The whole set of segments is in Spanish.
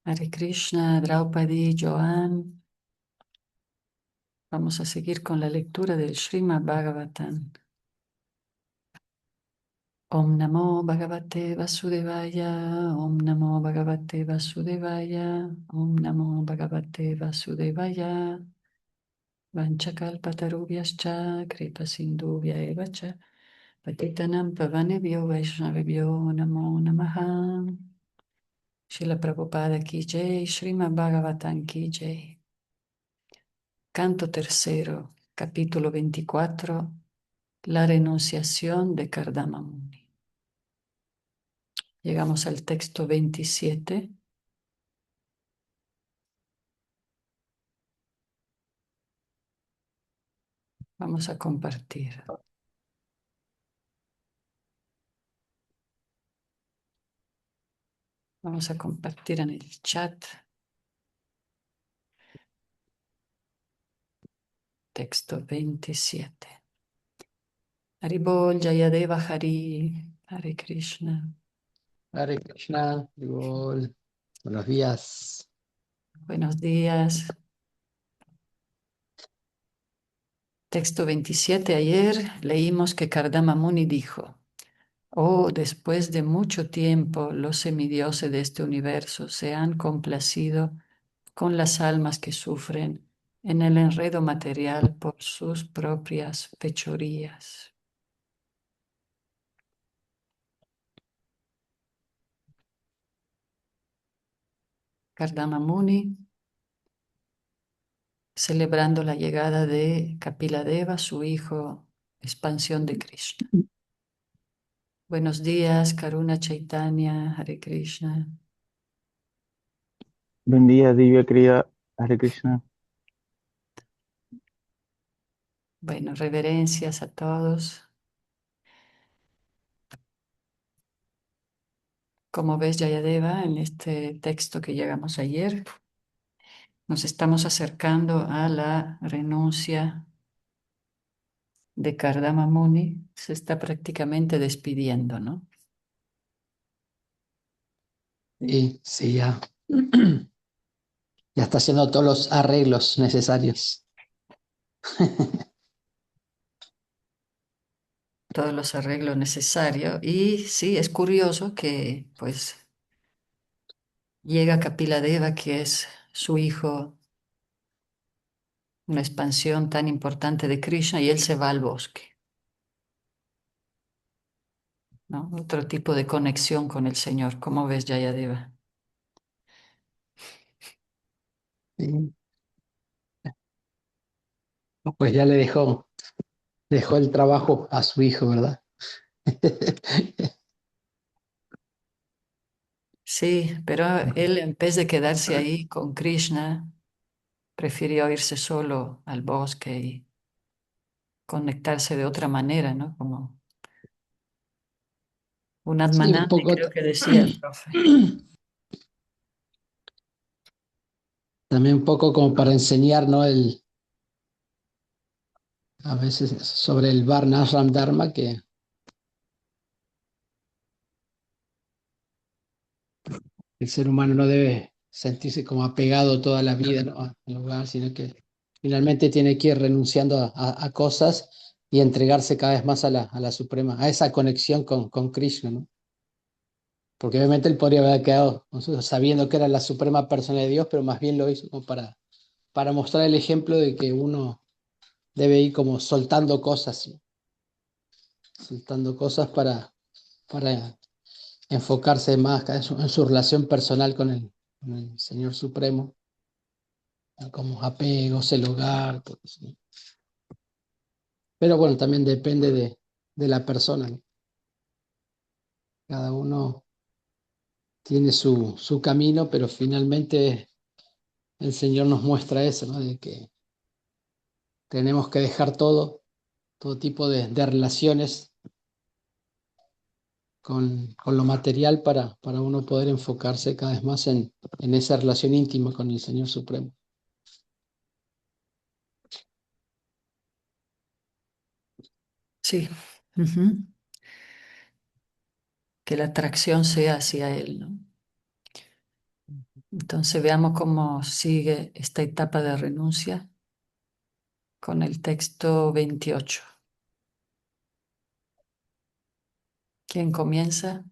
Hare Krishna, Draupadi, Joan. Vamos a seguir con la lectura del Srimad Bhagavatam. Om Namo Bhagavate Vasudevaya, Om Namo Bhagavate Vasudevaya, Om Namo Bhagavate Vasudevaya. Vanchakalpatarubhyascha, Kripa Sindhubhya eva cha, Patitanam Pavanebhyo Vaishnavebhyo Namo Namaha. Srila Prabhupada Ki Jai, Srimad Bhagavatam Ki Jai. Canto tercero, capítulo 24, la renunciación de Kardama Muni. Llegamos al texto 27. Vamos a compartir. Vamos a compartir en el chat. Texto 27. Haribol, Jayadeva Hari, Hare Krishna. Hare Krishna, igual. Buenos días. Buenos días. Texto 27. Ayer leímos que Kardama Muni dijo: Oh, después de mucho tiempo, los semidioses de este universo se han complacido con las almas que sufren en el enredo material por sus propias fechorías. Kardama Muni, celebrando la llegada de Kapiladeva, su hijo, expansión de Krishna. Buenos días, Karuna Chaitanya, Hare Krishna. Buen día, Divya querida. Hare Krishna. Bueno, reverencias a todos. Como ves, Jayadeva, en este texto que llegamos ayer, nos estamos acercando a la renuncia de Kardama Muni. Se está prácticamente despidiendo, ¿no? Y sí, ya. Ya está haciendo todos los arreglos necesarios. Todos los arreglos necesarios. Y sí, es curioso que pues llega Kapiladeva, que es su hijo, una expansión tan importante de Krishna, y él se va al bosque, ¿no? Otro tipo de conexión con el Señor. ¿Cómo ves, Jayadeva? Sí. Pues ya dejó el trabajo a su hijo, ¿verdad? Sí, pero él en vez de quedarse ahí con Krishna, prefirió irse solo al bosque y conectarse de otra manera, ¿no? Como un Sí, un Atmanandi, poco creo que decía el profe. también un poco como para enseñar, ¿no? A veces sobre el Varnashram Dharma, que el ser humano no debe sentirse como apegado toda la vida, ¿no? Al lugar, sino que finalmente tiene que ir renunciando a cosas y entregarse cada vez más a la Suprema, a esa conexión con Krishna, ¿no? Porque obviamente él podría haber quedado sabiendo que era la Suprema Persona de Dios, pero más bien lo hizo como para mostrar el ejemplo de que uno debe ir como soltando cosas, ¿no? Soltando cosas para enfocarse más en su relación personal con el Señor Supremo, como apegos, el hogar, todo eso, ¿no? Pero bueno, también depende de la persona, ¿no? Cada uno tiene su camino, pero finalmente el Señor nos muestra eso, ¿no? De que tenemos que dejar todo tipo de relaciones con lo material para uno poder enfocarse cada vez más en esa relación íntima con el Señor Supremo. Sí. Ujú. Que la atracción sea hacia él, ¿no? Entonces veamos cómo sigue esta etapa de renuncia con el texto 28. ¿Quién comienza?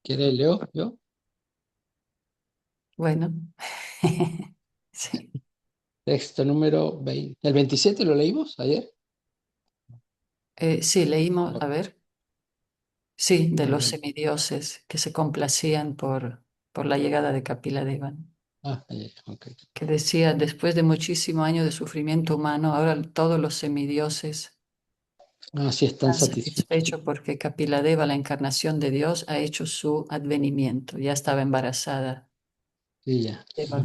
¿Quiere leo? ¿Yo? Bueno, sí. Texto número 20. ¿El 27 lo leímos ayer? Sí, leímos, a ver, sí, de los Eh, semidioses que se complacían por la llegada de Kapila-Devan, ayer, ok. que decía, después de muchísimos años de sufrimiento humano, ahora todos los semidioses Ah, sí, están están satisfechos. satisfechos porque Kapila-Deva, la encarnación de Dios, ha hecho su advenimiento, ya estaba embarazada. Sí, ya. Deva.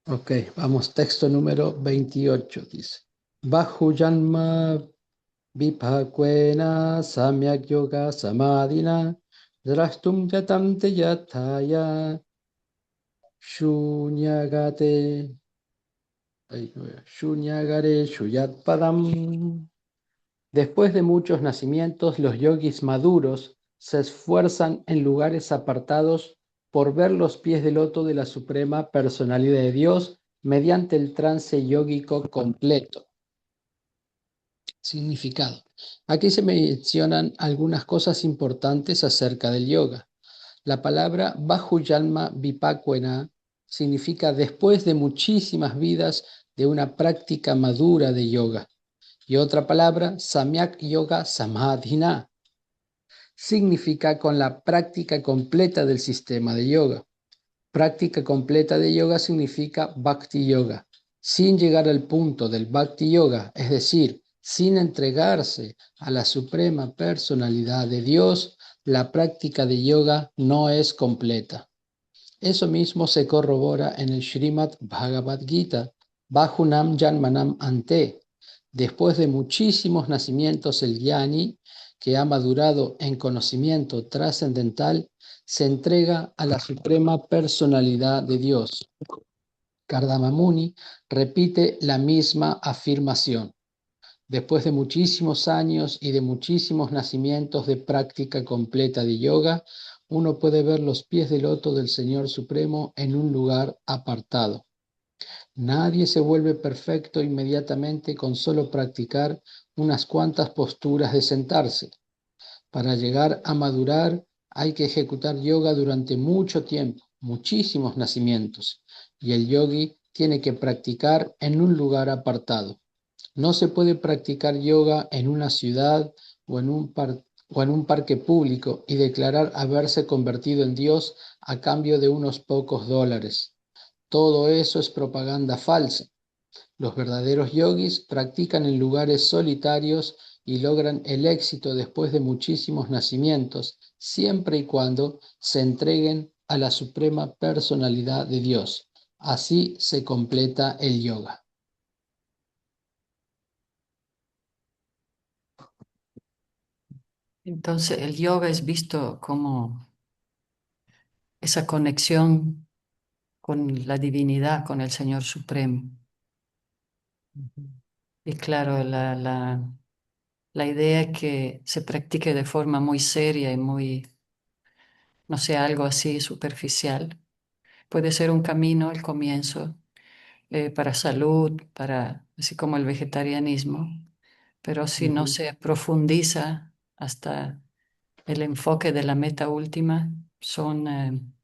Ok, vamos, texto número 28, dice. Bahu Janma Vipakwena Samyak Yoga Samadhina Drashtum Yatam Te Yataya Shunyagate Shunyagare Shuyat Padam. Después de muchos nacimientos, los yogis maduros se esfuerzan en lugares apartados por ver los pies del loto de la Suprema Personalidad de Dios mediante el trance yógico completo. Significado. Aquí se mencionan algunas cosas importantes acerca del yoga. La palabra Bahujalma Vipakwena significa después de muchísimas vidas de una práctica madura de yoga. Y otra palabra, Samyak Yoga Samadhina, significa con la práctica completa del sistema de yoga. Práctica completa de yoga significa Bhakti Yoga. Sin llegar al punto del Bhakti Yoga, es decir, sin entregarse a la suprema personalidad de Dios, la práctica de yoga no es completa. Eso mismo se corrobora en el Srimad Bhagavad Gita, Bahunam Janmanam Ante. Después de muchísimos nacimientos, el Jnani, que ha madurado en conocimiento trascendental, se entrega a la suprema personalidad de Dios. Kardama Muni repite la misma afirmación. Después de muchísimos años y de muchísimos nacimientos de práctica completa de yoga, uno puede ver los pies del loto del Señor Supremo en un lugar apartado. Nadie se vuelve perfecto inmediatamente con solo practicar unas cuantas posturas de sentarse. Para llegar a madurar hay que ejecutar yoga durante mucho tiempo, muchísimos nacimientos, y el yogi tiene que practicar en un lugar apartado. No se puede practicar yoga en una ciudad o en un parque público y declarar haberse convertido en Dios a cambio de unos pocos dólares. Todo eso es propaganda falsa. Los verdaderos yogis practican en lugares solitarios y logran el éxito después de muchísimos nacimientos, siempre y cuando se entreguen a la suprema personalidad de Dios. Así se completa el yoga. Entonces el yoga es visto como esa conexión con la divinidad, con el Señor Supremo. Y claro, la idea es que se practique de forma muy seria y muy, no sea algo así superficial. Puede ser un camino, el comienzo, para salud, para, así como el vegetarianismo, pero si no Ujú. se profundiza hasta el enfoque de la meta última, son,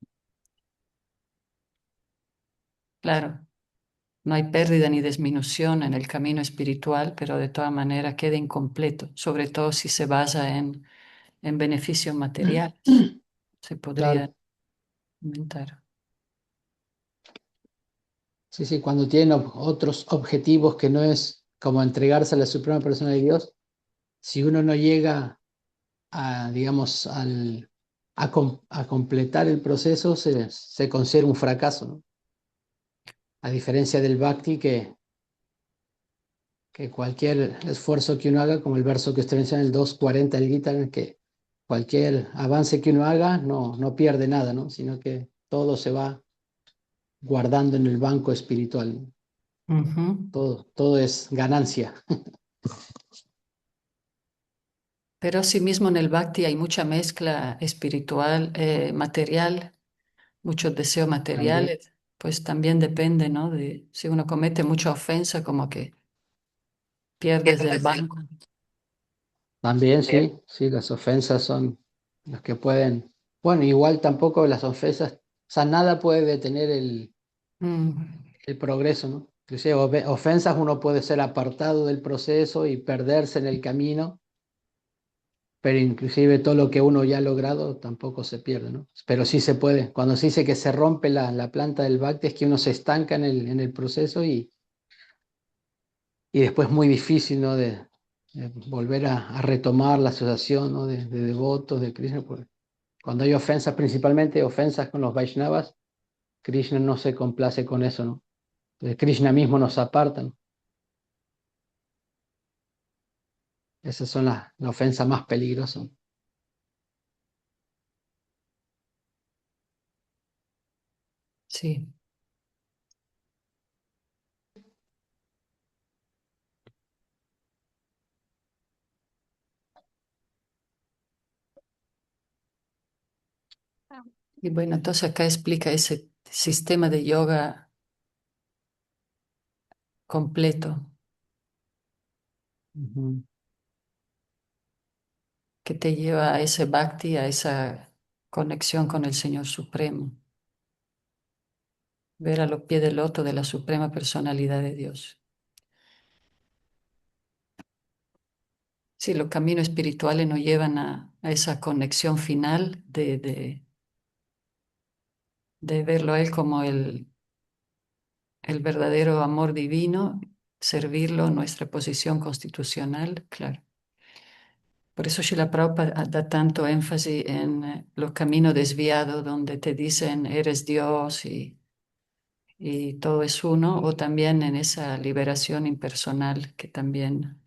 claro, no hay pérdida ni disminución en el camino espiritual, pero de todas maneras queda incompleto, sobre todo si se basa en beneficios materiales. Se podría Claro, inventar. sí, sí, cuando tienen otros objetivos que no es como entregarse a la suprema persona de Dios, si uno no llega a, digamos, a completar el proceso, se considera un fracaso, ¿no? A diferencia del Bhakti, que cualquier esfuerzo que uno haga, como el verso que usted menciona, el 240 del Gita, que cualquier avance que uno haga no pierde nada, ¿no? Sino que todo se va guardando en el banco espiritual. Ujú. Todo es ganancia. Pero asimismo en el Bhakti hay mucha mezcla espiritual, material, muchos deseos También, materiales, pues también depende, ¿no? De si uno comete mucha ofensa, como que pierdes del banco. también sí, sí, las ofensas son las que pueden, bueno, igual tampoco las ofensas, o sea, nada puede detener Mm, el progreso, ¿no? Inclusive ofensas uno puede ser apartado del proceso y perderse en el camino, pero inclusive todo lo que uno ya ha logrado tampoco se pierde, ¿no? Pero sí se puede. Cuando se dice que se rompe la planta del bhakti es que uno se estanca en el proceso y después es muy difícil, ¿no? De volver a retomar la asociación, ¿no? De devotos de Krishna. Porque cuando hay ofensas, principalmente ofensas con los Vaishnavas, Krishna no se complace con eso, ¿no? Entonces, Krishna mismo nos aparta, ¿no? Esas son las ofensas más peligrosas. sí. Y bueno, entonces acá explica ese sistema de yoga completo Ujú. que te lleva a ese bhakti, a esa conexión con el Señor Supremo, ver a los pies del loto de la Suprema Personalidad de Dios. Sí, los caminos espirituales nos llevan a esa conexión final de verlo a Él como el verdadero amor divino, servirlo, nuestra posición constitucional, claro. Por eso Srila Prabhupada da tanto énfasis en los caminos desviados donde te dicen eres Dios y todo es uno, o también en esa liberación impersonal que también,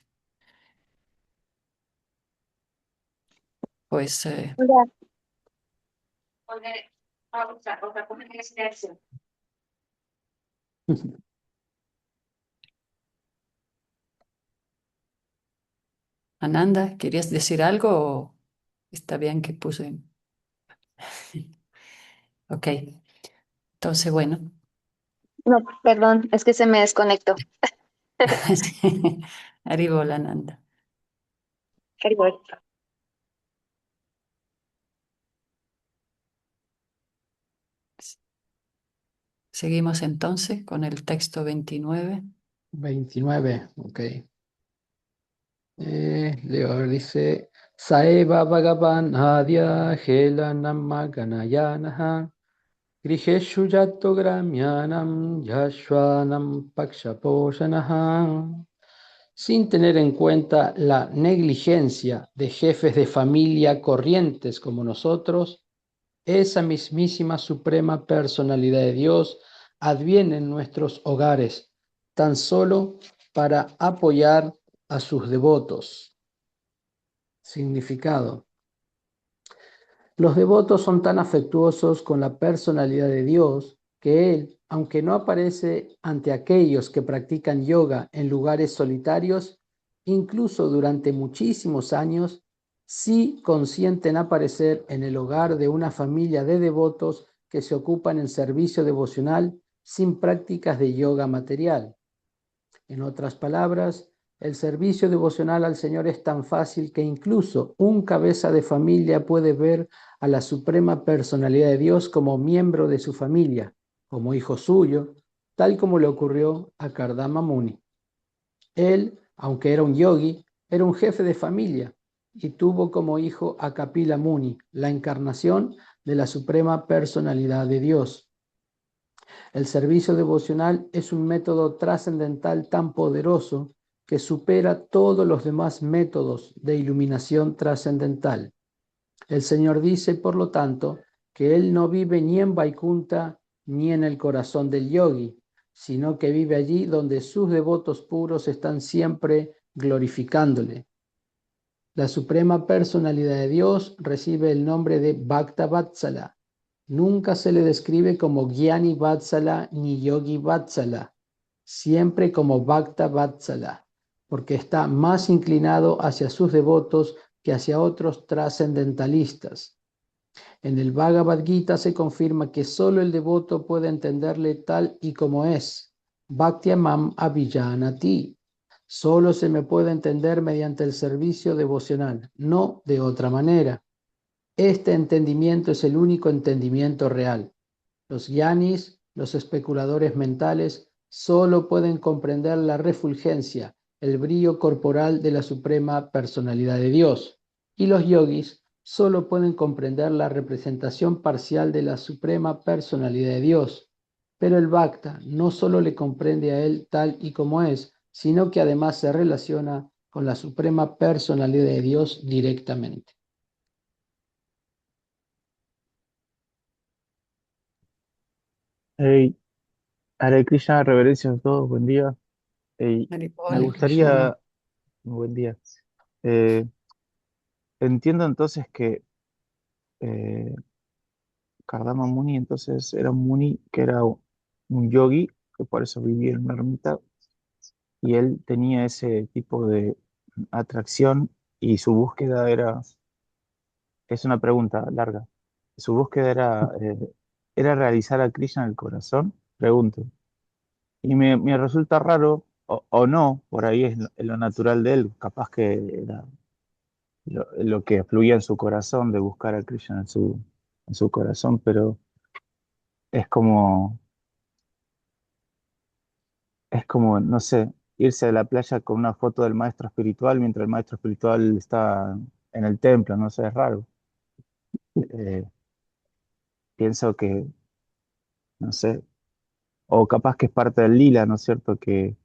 pues, Hola. Ananda, ¿querías decir algo o está bien que puse? Ok, entonces bueno, No, perdón, es que se me desconectó. Haribol Ananda. Ahí voy. Seguimos entonces con el texto 29. 29, ok. Leo, a ver, dice, Saeva Bhagavan Adya Hela Namma Ganayanaha Grijeshu Yato Gramyanam Yashwanam Pakshaposhanaha. Sin tener en cuenta la negligencia de jefes de familia corrientes como nosotros, esa mismísima suprema personalidad de Dios adviene en nuestros hogares tan solo para apoyar a sus devotos. Significado. Los devotos son tan afectuosos con la personalidad de Dios que Él, aunque no aparece ante aquellos que practican yoga en lugares solitarios, incluso durante muchísimos años, sí consiente en aparecer en el hogar de una familia de devotos que se ocupan en servicio devocional sin prácticas de yoga material. En otras palabras, el servicio devocional al Señor es tan fácil que incluso un cabeza de familia puede ver a la suprema personalidad de Dios como miembro de su familia, como hijo suyo, tal como le ocurrió a Kardama Muni. Él, aunque era un yogi, era un jefe de familia y tuvo como hijo a Kapila Muni, la encarnación de la suprema personalidad de Dios. El servicio devocional es un método trascendental tan poderoso que supera todos los demás métodos de iluminación trascendental. El Señor dice, por lo tanto, que Él no vive ni en Vaikunta ni en el corazón del yogi, sino que vive allí donde sus devotos puros están siempre glorificándole. La suprema personalidad de Dios recibe el nombre de Bhakta Vatsala. Nunca se le describe como Gyani Vatsala ni Yogi Vatsala, siempre como Bhakta Vatsala, porque está más inclinado hacia sus devotos que hacia otros trascendentalistas. En el Bhagavad Gita se confirma que solo el devoto puede entenderle tal y como es. Bhaktyamam abhijanati. Solo se me puede entender mediante el servicio devocional, no de otra manera. Este entendimiento es el único entendimiento real. Los gyanis, los especuladores mentales, solo pueden comprender la refulgencia, el brillo corporal de la suprema personalidad de Dios. Y los yogis solo pueden comprender la representación parcial de la suprema personalidad de Dios. Pero el Bhakta no solo le comprende a él tal y como es, sino que además se relaciona con la suprema personalidad de Dios directamente. Hey, Hare Krishna, reverencias a todos, buen día. Hey, me Maripol. Hare Krishna. gustaría, buen día. Eh, entiendo entonces que eh, Kardama Muni entonces era un Muni que era un yogi, que por eso vivía en una ermita, y él tenía ese tipo de atracción y su búsqueda era, es una pregunta larga, su búsqueda era realizar a Krishna en el corazón, pregunto. Y me resulta raro, o no, por ahí es lo natural de él, capaz que era lo que fluía en su corazón de buscar a Krishna en su corazón, pero es como, es como, no sé, irse a la playa con una foto del maestro espiritual mientras el maestro espiritual está en el templo, no sé, es raro. Eh, pienso que, no sé, o capaz que es parte del lila, ¿no es cierto? Que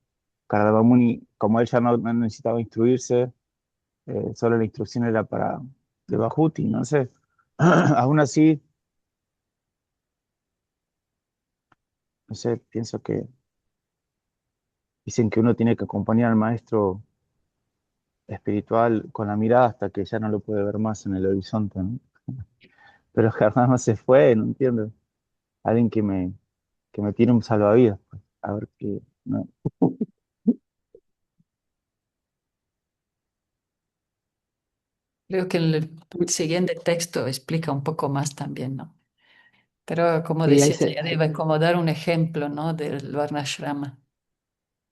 Kardama Muni, como él ya no necesitaba instruirse, solo la instrucción era para de Bajuti, no sé. Aún así, no sé, pienso que dicen que uno tiene que acompañar al maestro espiritual con la mirada hasta que ya no lo puede ver más en el horizonte, ¿no? Pero jamás se fue, no entiendo. Alguien que me tire un salvavidas, pues, a ver qué, no. Creo que el siguiente texto explica un poco más también, ¿no? Pero como Sí, decía Jayadeva, como dar un ejemplo, ¿no? Del Varnashrama.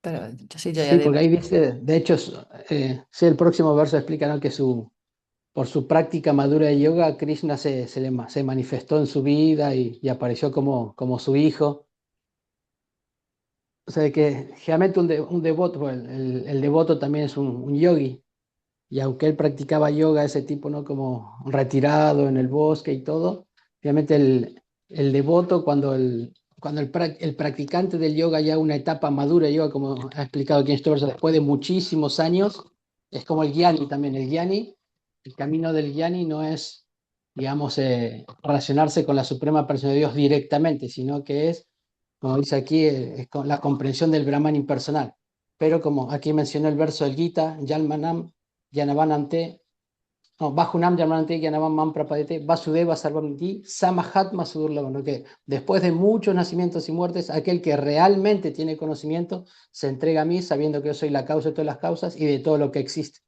Pero sí, sí, Jayadeva. porque ahí dice, de hecho, sí, el próximo verso explica, ¿no? Que por su práctica madura de yoga, Krishna se manifestó en su vida y apareció como su hijo. O sea, que generalmente un devoto, bueno, el devoto también es un yogi, y aunque él practicaba yoga, ese tipo, ¿no? Como retirado en el bosque y todo, obviamente el devoto, cuando el practicante del yoga ya una etapa madura de yoga, como ha explicado aquí en este verso, después de muchísimos años, es como el gyani también. El gyani, el camino del gyani no es, digamos, relacionarse con la Suprema Persona de Dios directamente, sino que es, como dice aquí, es con la comprensión del Brahman impersonal. Pero como aquí mencionó el verso del Gita, Yalmanam Yanavanante, no, Bajunam Yamanante, Yanavan Man Prapadete, Vasudeva Sarvamiti, Samahatma Sudurlava, ¿no? Que después de muchos nacimientos y muertes, aquel que realmente tiene conocimiento se entrega a mí sabiendo que yo soy la causa de todas las causas y de todo lo que existe.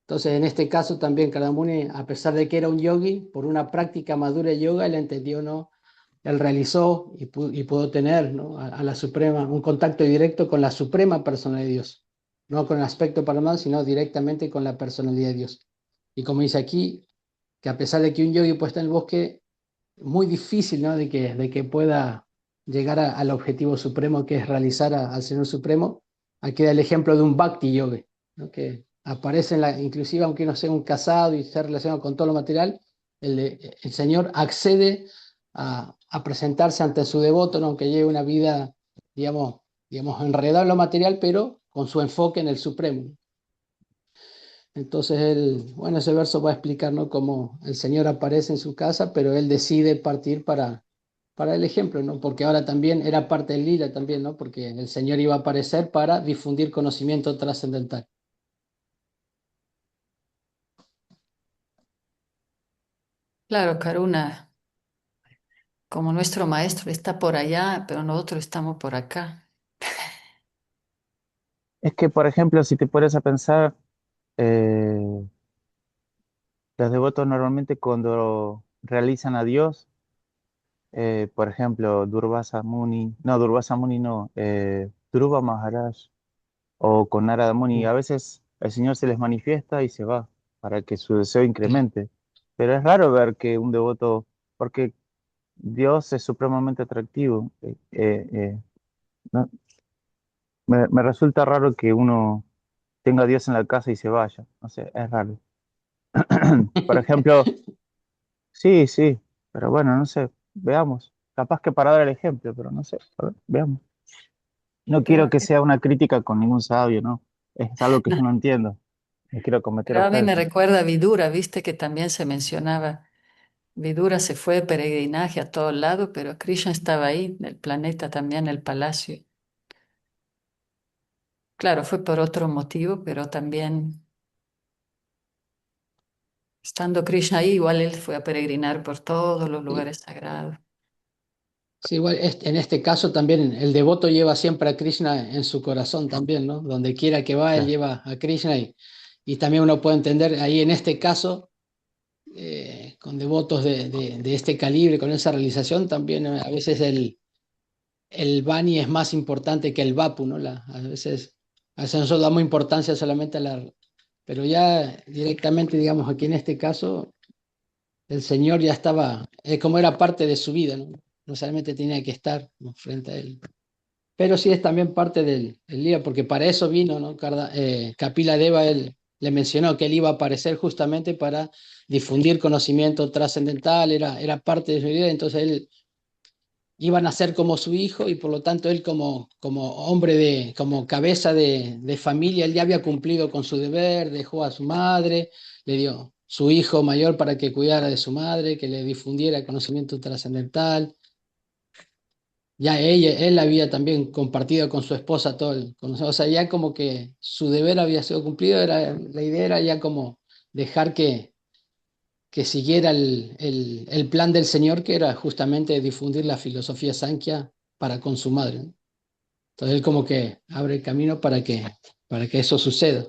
Entonces, en este caso también Kardamuni, a pesar de que era un yogi, por una práctica madura de yoga, él entendió, ¿no? Él realizó y pudo tener, ¿no? A la Suprema, un contacto directo con la Suprema Personalidad de Dios, no con el aspecto paranormal, sino directamente con la personalidad de Dios. Y como dice aquí, que a pesar de que un yogi puede estar en el bosque, muy difícil, ¿no? De que pueda llegar al objetivo supremo, que es realizar al Señor Supremo. Aquí da el ejemplo de un Bhakti yogi, ¿no? Que aparece inclusive aunque no sea un casado y esté relacionado con todo lo material, el Señor accede a presentarse ante su devoto, ¿no? Aunque lleve una vida, digamos, enredada en lo material, pero con su enfoque en el Supremo. Entonces bueno, ese verso va a explicar, ¿no? Cómo el Señor aparece en su casa, pero él decide partir para el ejemplo, ¿no? Porque ahora también era parte del lila también, ¿no? Porque el Señor iba a aparecer para difundir conocimiento trascendental. Claro, Karuna, como nuestro maestro está por allá, pero nosotros estamos por acá. Es que, por ejemplo, si te pones a pensar, eh, Los devotos normalmente cuando realizan a Dios, por ejemplo, Durvasa Muni no, Dhruva Maharaj o con Narada Muni, Mm. a veces el Señor se les manifiesta y se va para que su deseo incremente. Pero es raro ver que un devoto, porque Dios es supremamente atractivo. No, me resulta raro que uno tenga a Dios en la casa y se vaya. No sé, es raro. Por ejemplo, sí, sí, pero bueno, no sé, veamos. Capaz que para dar el ejemplo, pero no sé, a ver, veamos. No Pero, quiero que sea una crítica con ningún sabio, ¿no? Es algo que yo no entiendo. No quiero cometer pero a mí me ofensa. recuerda a Vidura, viste que también se mencionaba. Vidura se fue de peregrinaje a todos lados, pero Krishna estaba ahí, en el planeta también, el palacio. Claro, fue por otro motivo, pero también estando Krishna ahí, igual él fue a peregrinar por todos los Sí, lugares sagrados. sí, igual en este caso también el devoto lleva siempre a Krishna en su corazón también, ¿no? Donde quiera que va, él Claro. lleva a Krishna y también uno puede entender ahí en este caso, con devotos de este calibre, con esa realización, también a veces el Bani es más importante que el Vapu, ¿no? A veces nosotros damos importancia solamente a la... Pero ya directamente, digamos, aquí en este caso, el Señor ya estaba, como era parte de su vida, ¿no? No solamente tenía que estar, ¿no?, frente a él. Pero sí es también parte del día, porque para eso vino, ¿no? Kapila Deva, él le mencionó que él iba a aparecer justamente para difundir conocimiento trascendental, era parte de su vida, entonces él iban a ser como su hijo y por lo tanto él como hombre como cabeza de familia, él ya había cumplido con su deber, dejó a su madre, le dio su hijo mayor para que cuidara de su madre, que le difundiera el conocimiento trascendental. Ya él había también compartido con su esposa todo el conocimiento, o sea, ya como que su deber había sido cumplido, la idea era ya como dejar que siguiera el plan del Señor, que era justamente difundir la filosofía Sankhya para con su madre, ¿no? Entonces él como que abre el camino para que eso suceda.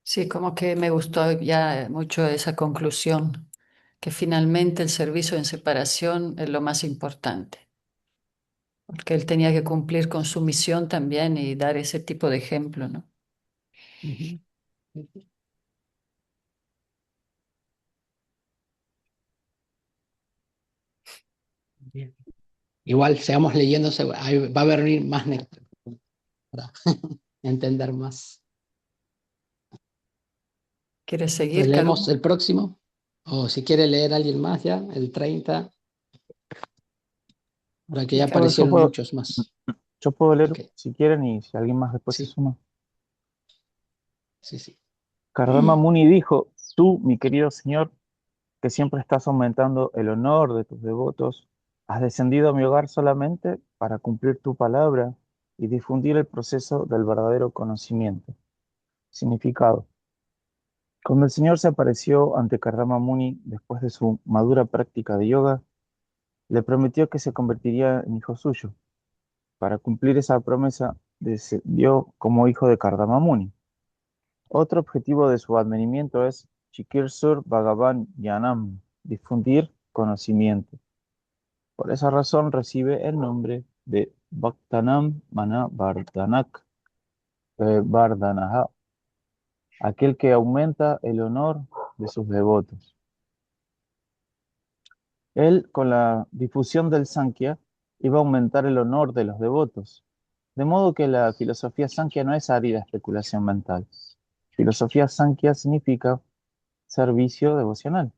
Sí, como que me gustó ya mucho esa conclusión, que finalmente el servicio en separación es lo más importante, porque él tenía que cumplir con su misión también y dar ese tipo de ejemplo, ¿no? Ujú. Bien. Igual, sigamos leyendo, ahí va a venir más néctar para entender más. ¿Quieres Entonces seguir, leemos Carlos? el próximo, o si quiere leer alguien más ya, el 30 para que Sí, ya Yo, yo aparecieron puedo, muchos más. yo puedo leer Ok, si quieren y si alguien más después se sí, suma. sí, sí. Kardama Muni dijo, tú, mi querido señor, que siempre estás aumentando el honor de tus devotos, has descendido a mi hogar solamente para cumplir tu palabra y difundir el proceso del verdadero conocimiento. Significado. Cuando el Señor se apareció ante Kardama Muni después de su madura práctica de yoga, le prometió que se convertiría en hijo suyo. Para cumplir esa promesa, descendió como hijo de Kardama Muni. Otro objetivo de su advenimiento es Chikir Sur Bhagavan Yanam, difundir conocimiento. Por esa razón recibe el nombre de Bhaktanam Mana Vardhanak, Vardhanaha, aquel que aumenta el honor de sus devotos. Él, con la difusión del Sankhya, iba a aumentar el honor de los devotos. De modo que la filosofía Sankhya no es árida especulación mental. Filosofía Sankhya significa servicio devocional.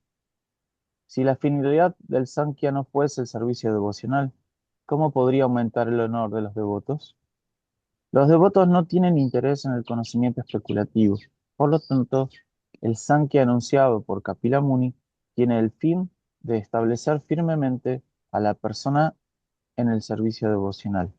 Si la finalidad del Sankhya no fuese el servicio devocional, ¿cómo podría aumentar el honor de los devotos? Los devotos no tienen interés en el conocimiento especulativo. Por lo tanto, el Sankhya anunciado por Kapila Muni tiene el fin de establecer firmemente a la persona en el servicio devocional.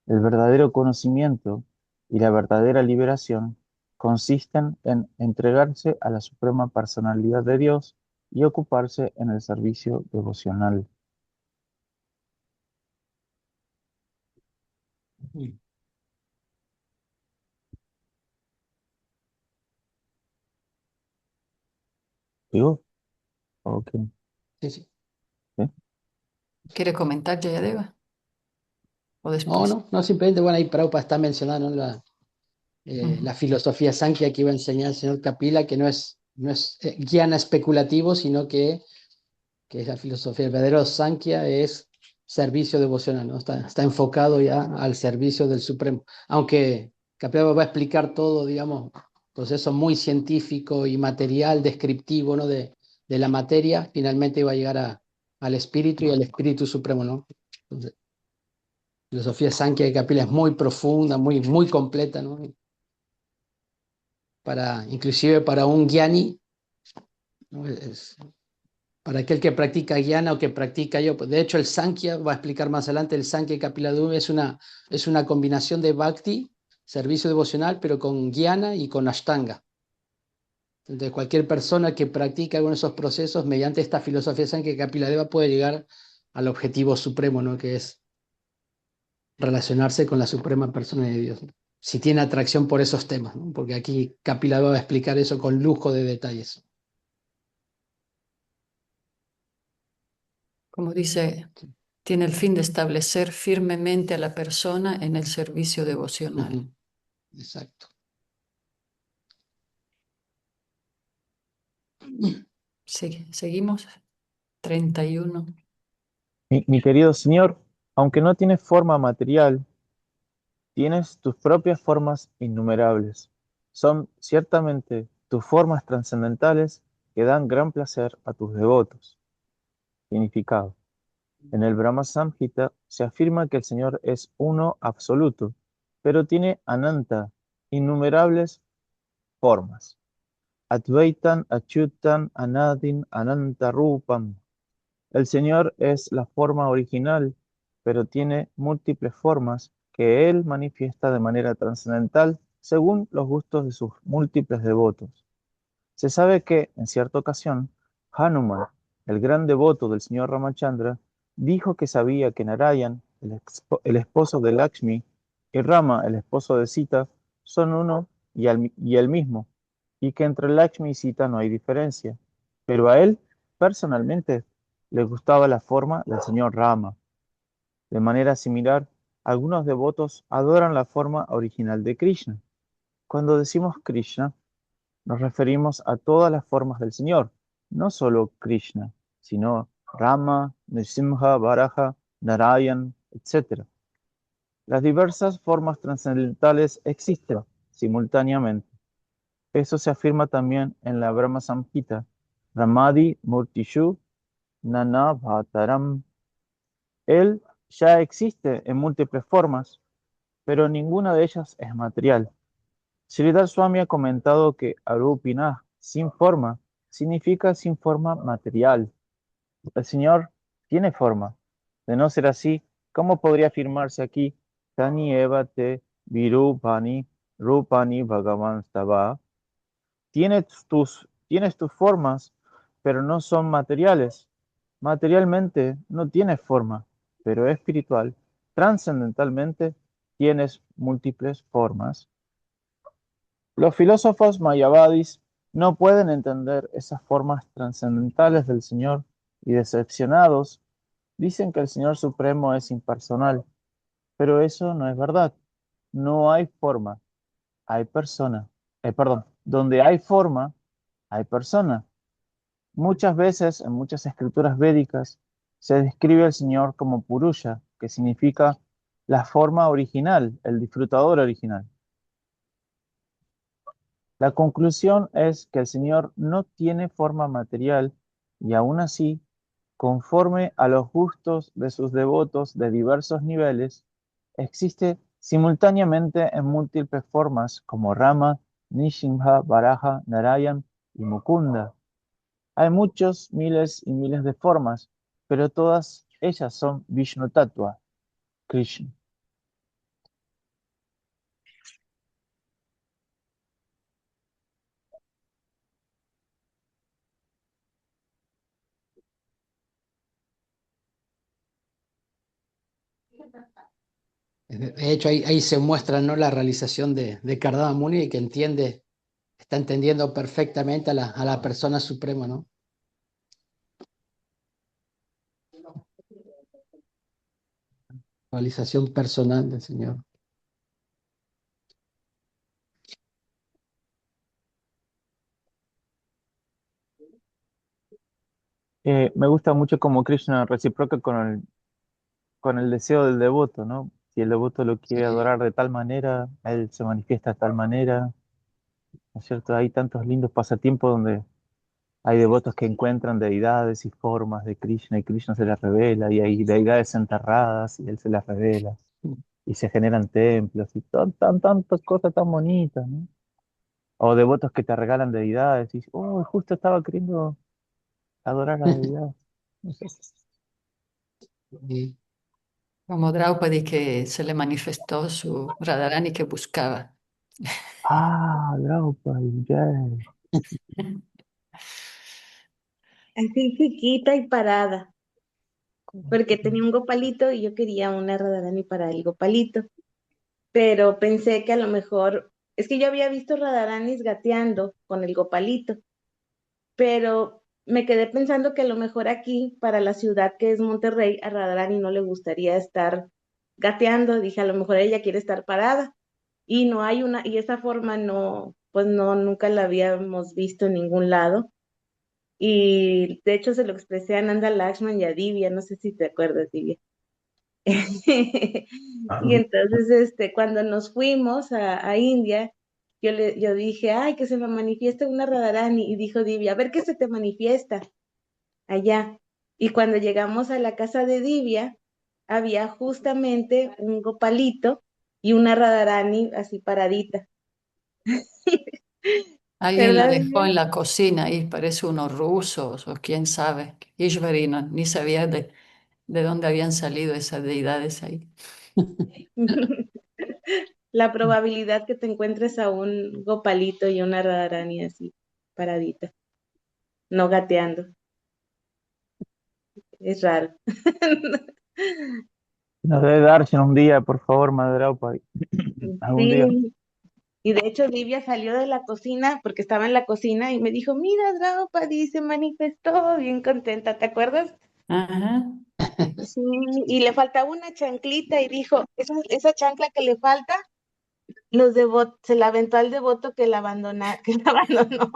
El verdadero conocimiento y la verdadera liberación consisten en entregarse a la suprema personalidad de Dios y ocuparse en el servicio devocional. Ujú. ¿Digo? Ok. Sí, sí. ¿Sí? ¿Quiere comentar, Jayadeva? ¿O No, después? no, no, simplemente, bueno, ahí Prabhupada está mencionando, ¿no? Ujú. La filosofía Sankhya que iba a enseñar el señor Kapila, que no es guiana especulativo, sino que es la filosofía. El verdadero Sankhya es servicio devocional, ¿no? Está enfocado ya al servicio del Supremo. Aunque Kapila va a explicar todo, digamos, proceso muy científico y material, descriptivo, ¿no? De la materia, finalmente va a llegar al espíritu y al espíritu supremo, ¿no? Entonces, la filosofía Sankhya de Kapila es muy profunda, muy completa, ¿no? Inclusive para un gyani, ¿no? Para aquel que practica guiana o que practica yo. De hecho, el Sankhya, va a explicar más adelante, el Sankhya Kapiladu es una combinación de Bhakti, servicio devocional, pero con guiana y con Ashtanga. Entonces, cualquier persona que practique alguno de esos procesos, mediante esta filosofía Sankhya Kapiladeva, puede llegar al objetivo supremo, ¿no? Que es relacionarse con la suprema persona de Dios, ¿no? Si tiene atracción por esos temas, ¿no? Porque aquí Kapiladeva va a explicar eso con lujo de detalles. Como dice, tiene el fin de establecer firmemente a la persona en el servicio devocional. Ujú, exacto. Seguimos. 31. Mi querido Señor, aunque no tienes forma material, tienes tus propias formas innumerables. Son ciertamente tus formas trascendentales que dan gran placer a tus devotos. Significado. En el Brahma Samhita se afirma que el Señor es uno absoluto, pero tiene ananta, innumerables formas. Advaitan, Achyutan, Anadin, Ananta Rupam. El Señor es la forma original, pero tiene múltiples formas que Él manifiesta de manera trascendental según los gustos de sus múltiples devotos. Se sabe que, en cierta ocasión, Hanuman, el gran devoto del señor Ramachandra, dijo que sabía que Narayan, el esposo de Lakshmi, y Rama, el esposo de Sita, son uno y el mismo, y que entre Lakshmi y Sita no hay diferencia. Pero a él, personalmente, le gustaba la forma del señor Rama. De manera similar, algunos devotos adoran la forma original de Krishna. Cuando decimos Krishna, nos referimos a todas las formas del Señor, no solo Krishna, sino Rama, Nrsimha, Varaha, Narayan, etc. Las diversas formas trascendentales existen simultáneamente. Eso se afirma también en la Brahma Samhita, Ramadi Murtishu Nana Bhataram. Él ya existe en múltiples formas, pero ninguna de ellas es material. Sridhar Swami ha comentado que Arupinah, sin forma, significa sin forma material. El Señor tiene forma. De no ser así, ¿cómo podría afirmarse aquí, Tani Eva te Virupani, Rupani Bhagavan Stava? Tienes tus formas, pero no son materiales. Materialmente no tienes forma, pero espiritual, trascendentalmente, tienes múltiples formas. Los filósofos mayavadis no pueden entender esas formas trascendentales del Señor y decepcionados dicen que el Señor Supremo es impersonal, pero eso no es verdad. No hay forma, hay persona. Perdón, donde hay forma, hay persona. Muchas veces en muchas escrituras védicas se describe al Señor como Purusha, que significa la forma original, el disfrutador original. La conclusión es que el Señor no tiene forma material y aún así, conforme a los gustos de sus devotos de diversos niveles, existe simultáneamente en múltiples formas como Rama, Nrsimha, Varaha, Narayan y Mukunda. Hay muchos, miles y miles de formas, pero todas ellas son Vishnu Tattva, Krishna. De hecho, ahí se muestra, ¿no? La realización de Kardama Muni, que entiende está entendiendo perfectamente a la persona suprema, ¿no? Realización personal del Señor. Me gusta mucho cómo Krishna reciproca con el deseo del devoto, ¿no? Si el devoto lo quiere Sí. adorar de tal manera, él se manifiesta de tal manera, ¿no es cierto? Hay tantos lindos pasatiempos donde hay devotos que encuentran deidades y formas de Krishna y Krishna se les revela, y hay deidades enterradas y él se las revela, y se generan templos y tantas cosas tan bonitas, ¿no? O devotos que te regalan deidades y dices, oh, justo estaba queriendo adorar a la deidad. No sé. Y- Como Draupadi que se le manifestó su Radharani que buscaba. Ah, Draupadi, ya. Así chiquita y parada, porque tenía un gopalito y yo quería una Radharani para el gopalito, pero pensé que a lo mejor, es que yo había visto Radharanis gateando con el gopalito, pero me quedé pensando que a lo mejor aquí, para la ciudad que es Monterrey, a Radharani no le gustaría estar gateando, dije, a lo mejor ella quiere estar parada, y no hay una, y esa forma no, pues no, nunca la habíamos visto en ningún lado. Y de hecho se lo expresé a Nanda Lakshman y a Divya, no sé si te acuerdas, Divya. Y entonces, cuando nos fuimos a India, yo dije, ay, que se me manifieste una Radharani. Y dijo Divya, a ver qué se te manifiesta allá. Y cuando llegamos a la casa de Divya, había justamente un gopalito y una Radharani así paradita. Alguien la ¿Verdad, dejó Divya? en la cocina y parece unos rusos o quién sabe. Ishvari ni sabía de dónde habían salido esas deidades ahí. La probabilidad que te encuentres a un gopalito y una Radharani así paradita, no gateando, es raro. Nos debe darse un día, por favor, Madre Draupadi. Algún día. Sí, y de hecho Livia salió de la cocina porque estaba en la cocina y me dijo, mira, Draupadi se manifestó bien contenta, ¿te acuerdas? Ajá. Sí, y le faltaba una chanclita y dijo, esa chancla que le falta, se la aventó al devoto que la que la abandonó.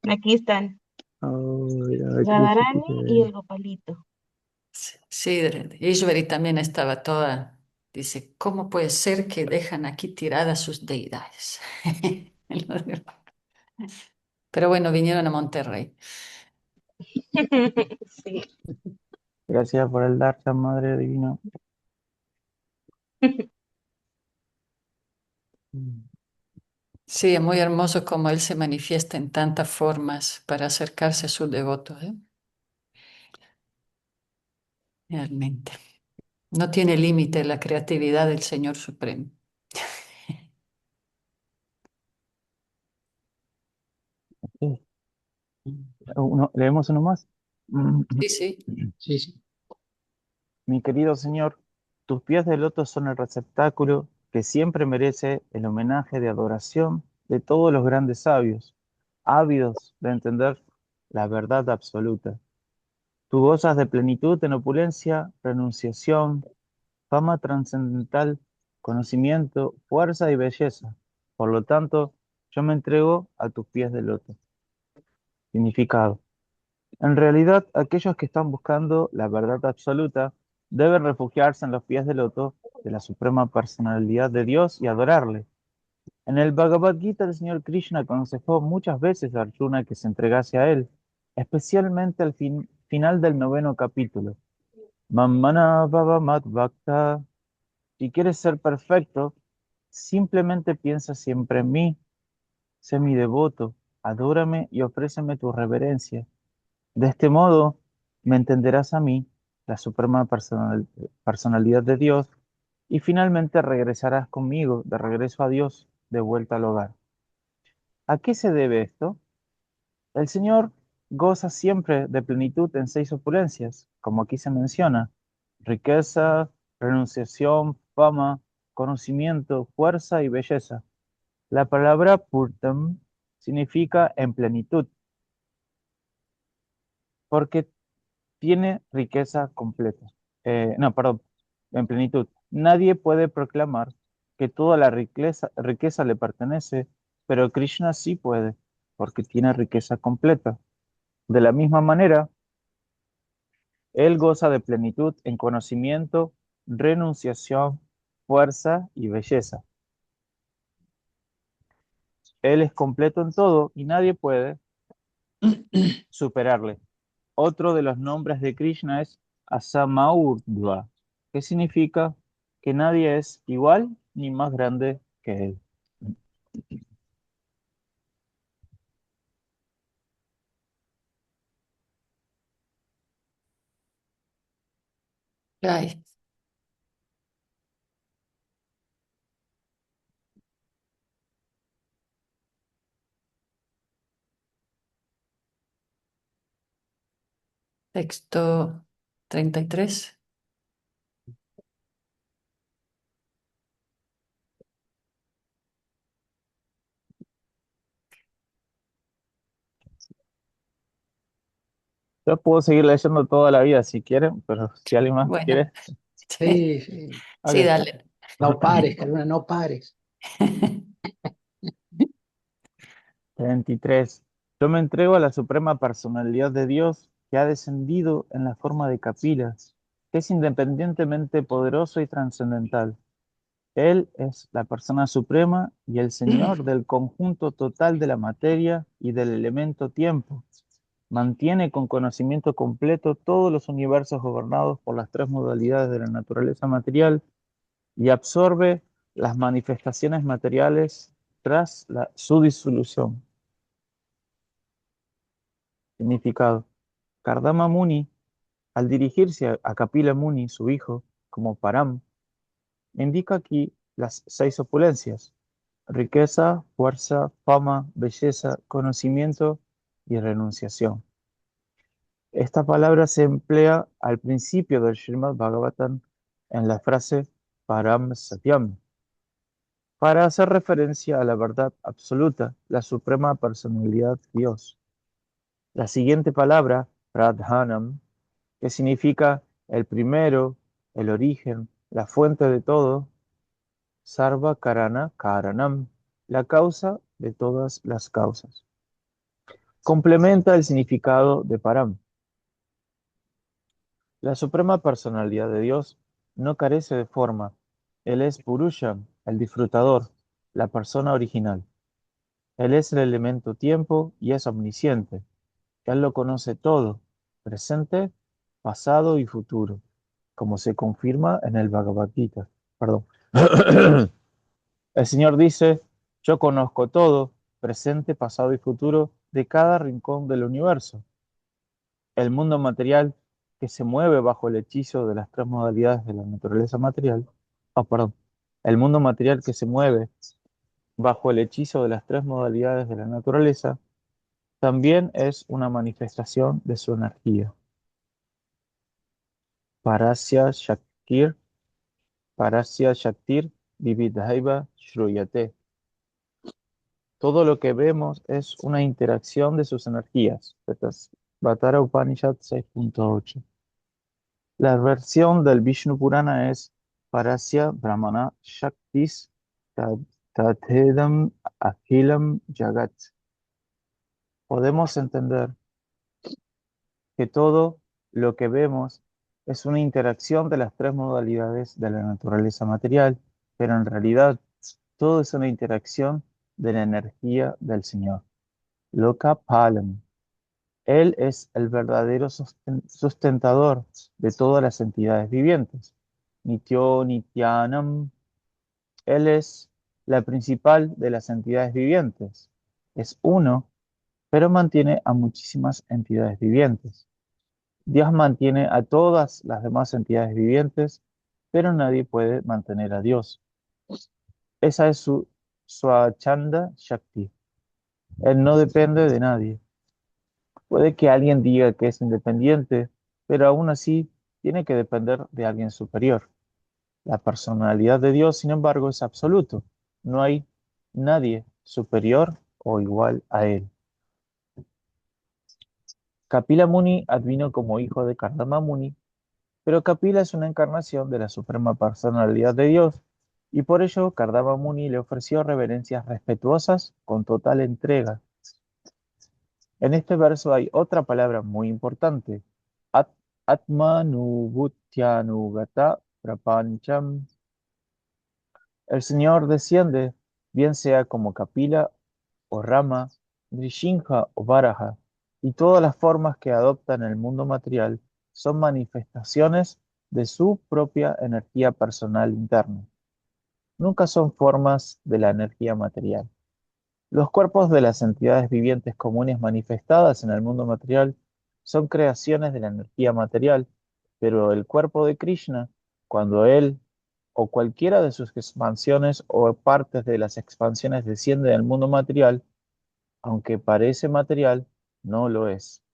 Aquí están, Ay, ay, Krishna, Radharani y el gopalito. Sí, Ishvari también estaba toda. Dice, ¿cómo puede ser que dejan aquí tiradas sus deidades? Pero bueno, vinieron a Monterrey. Sí. gracias por el darshan, Madre Divina. Sí, es muy hermoso como él se manifiesta en tantas formas para acercarse a sus devotos, ¿eh? Realmente. No tiene límite la creatividad del Señor Supremo. Sí. ¿Leemos uno más? Sí, sí. Sí, sí. Mi querido Señor, tus pies de loto son el receptáculo que siempre merece el homenaje de adoración de todos los grandes sabios, ávidos de entender la verdad absoluta. Tú gozas de plenitud en opulencia, renunciación, fama trascendental, conocimiento, fuerza y belleza. Por lo tanto, yo me entrego a tus pies de loto. Significado. En realidad, aquellos que están buscando la verdad absoluta deben refugiarse en los pies del loto de la suprema personalidad de Dios y adorarle. En el Bhagavad Gita, el señor Krishna aconsejó muchas veces a Arjuna que se entregase a él, especialmente al final del noveno capítulo. Mammana Bhava Mad Bhakta. Si quieres ser perfecto, simplemente piensa siempre en mí, sé mi devoto, adórame y ofréceme tu reverencia. De este modo, me entenderás a mí, la suprema personalidad de Dios, y finalmente regresarás conmigo de regreso a Dios, de vuelta al hogar. ¿A qué se debe esto? El Señor goza siempre de plenitud en seis opulencias, como aquí se menciona: riqueza, renunciación, fama, conocimiento, fuerza y belleza. La palabra purtam significa en plenitud, porque tiene riqueza completa. No, perdón, en plenitud. Nadie puede proclamar que toda la riqueza le pertenece, pero Krishna sí puede, porque tiene riqueza completa. De la misma manera, él goza de plenitud en conocimiento, renunciación, fuerza y belleza. Él es completo en todo y nadie puede superarle. Otro de los nombres de Krishna es Asamaurdva, que significa que nadie es igual ni más grande que él. Ay, texto 33. Yo puedo seguir leyendo toda la vida si quieren, pero si alguien más Bueno, quiere. sí, Sí, sí. sí, Ok. dale. No pares, Carolina, no pares. 23. Yo me entrego a la suprema personalidad de Dios que ha descendido en la forma de Kapilas, que es independientemente poderoso y trascendental. Él es la persona suprema y el Señor del conjunto total de la materia y del elemento tiempo. Mantiene con conocimiento completo todos los universos gobernados por las tres modalidades de la naturaleza material y absorbe las manifestaciones materiales tras su disolución. Significado. Kardama Muni, al dirigirse a Kapila Muni, su hijo, como Param, indica aquí las seis opulencias: riqueza, fuerza, fama, belleza, conocimiento y renunciación. Esta palabra se emplea al principio del Srimad Bhagavatam en la frase Param Satyam, para hacer referencia a la verdad absoluta, la suprema personalidad Dios. La siguiente palabra, Pradhanam, que significa el primero, el origen, la fuente de todo, Sarva Karana Karanam, la causa de todas las causas. Complementa el significado de Param. La suprema personalidad de Dios no carece de forma. Él es Purusham, el disfrutador, la persona original. Él es el elemento tiempo y es omnisciente. Él lo conoce todo, presente, pasado y futuro, como se confirma en el Bhagavad Gita. Perdón. El Señor dice, yo conozco todo, presente, pasado y futuro, de cada rincón del universo. El mundo material que se mueve bajo el hechizo de las tres modalidades de la naturaleza material, perdón, el mundo material que se mueve bajo el hechizo de las tres modalidades de la naturaleza, también es una manifestación de su energía. Parasya Shaktir, Parasya Shaktir, Vividhaiva Shruyate. Todo lo que vemos es una interacción de sus energías. Vatara Upanishad 6.8. La versión del Vishnu Purana es Parasya Brahmana Shaktis Tathedam Akhilam Jagat. Podemos entender que todo lo que vemos es una interacción de las tres modalidades de la naturaleza material, pero en realidad todo es una interacción de la energía del Señor. Loka Palam. Él es el verdadero sustentador de todas las entidades vivientes. Nityo Nityanam. Él es la principal de las entidades vivientes. Es uno, pero mantiene a muchísimas entidades vivientes. Dios mantiene a todas las demás entidades vivientes, pero nadie puede mantener a Dios. Esa es su Swachanda Shakti. Él no depende de nadie. Puede que alguien diga que es independiente, pero aún así tiene que depender de alguien superior. La personalidad de Dios, sin embargo, es absoluto. No hay nadie superior o igual a él. Kapila Muni advino como hijo de Kardama Muni, pero Kapila es una encarnación de la suprema personalidad de Dios, y por ello Kardama Muni le ofreció reverencias respetuosas con total entrega. En este verso hay otra palabra muy importante, at Atmanubhutyanugata Prapancham. El Señor desciende, bien sea como Kapila o Rama, Nrishinja o Varaha, y todas las formas que adopta en el mundo material son manifestaciones de su propia energía personal interna. Nunca son formas de la energía material. Los cuerpos de las entidades vivientes comunes manifestadas en el mundo material son creaciones de la energía material, pero el cuerpo de Krishna, cuando él o cualquiera de sus expansiones o partes de las expansiones desciende del mundo material, aunque parece material, no lo es.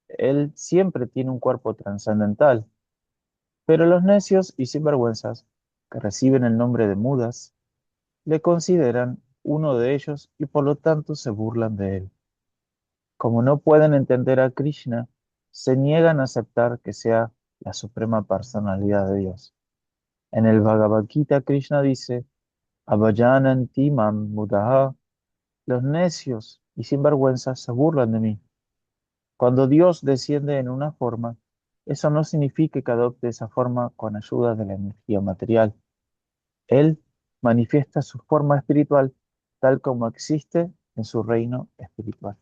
Él siempre tiene un cuerpo trascendental, pero los necios y sinvergüenzas, que reciben el nombre de mudas, le consideran uno de ellos y por lo tanto se burlan de él. Como no pueden entender a Krishna, se niegan a aceptar que sea la suprema personalidad de Dios. En el Bhagavad Gita, Krishna dice, Avajananti mam mudaha, los necios y sinvergüenzas se burlan de mí. Cuando Dios desciende en una forma, eso no significa que adopte esa forma con ayuda de la energía material. Él manifiesta su forma espiritual tal como existe en su reino espiritual.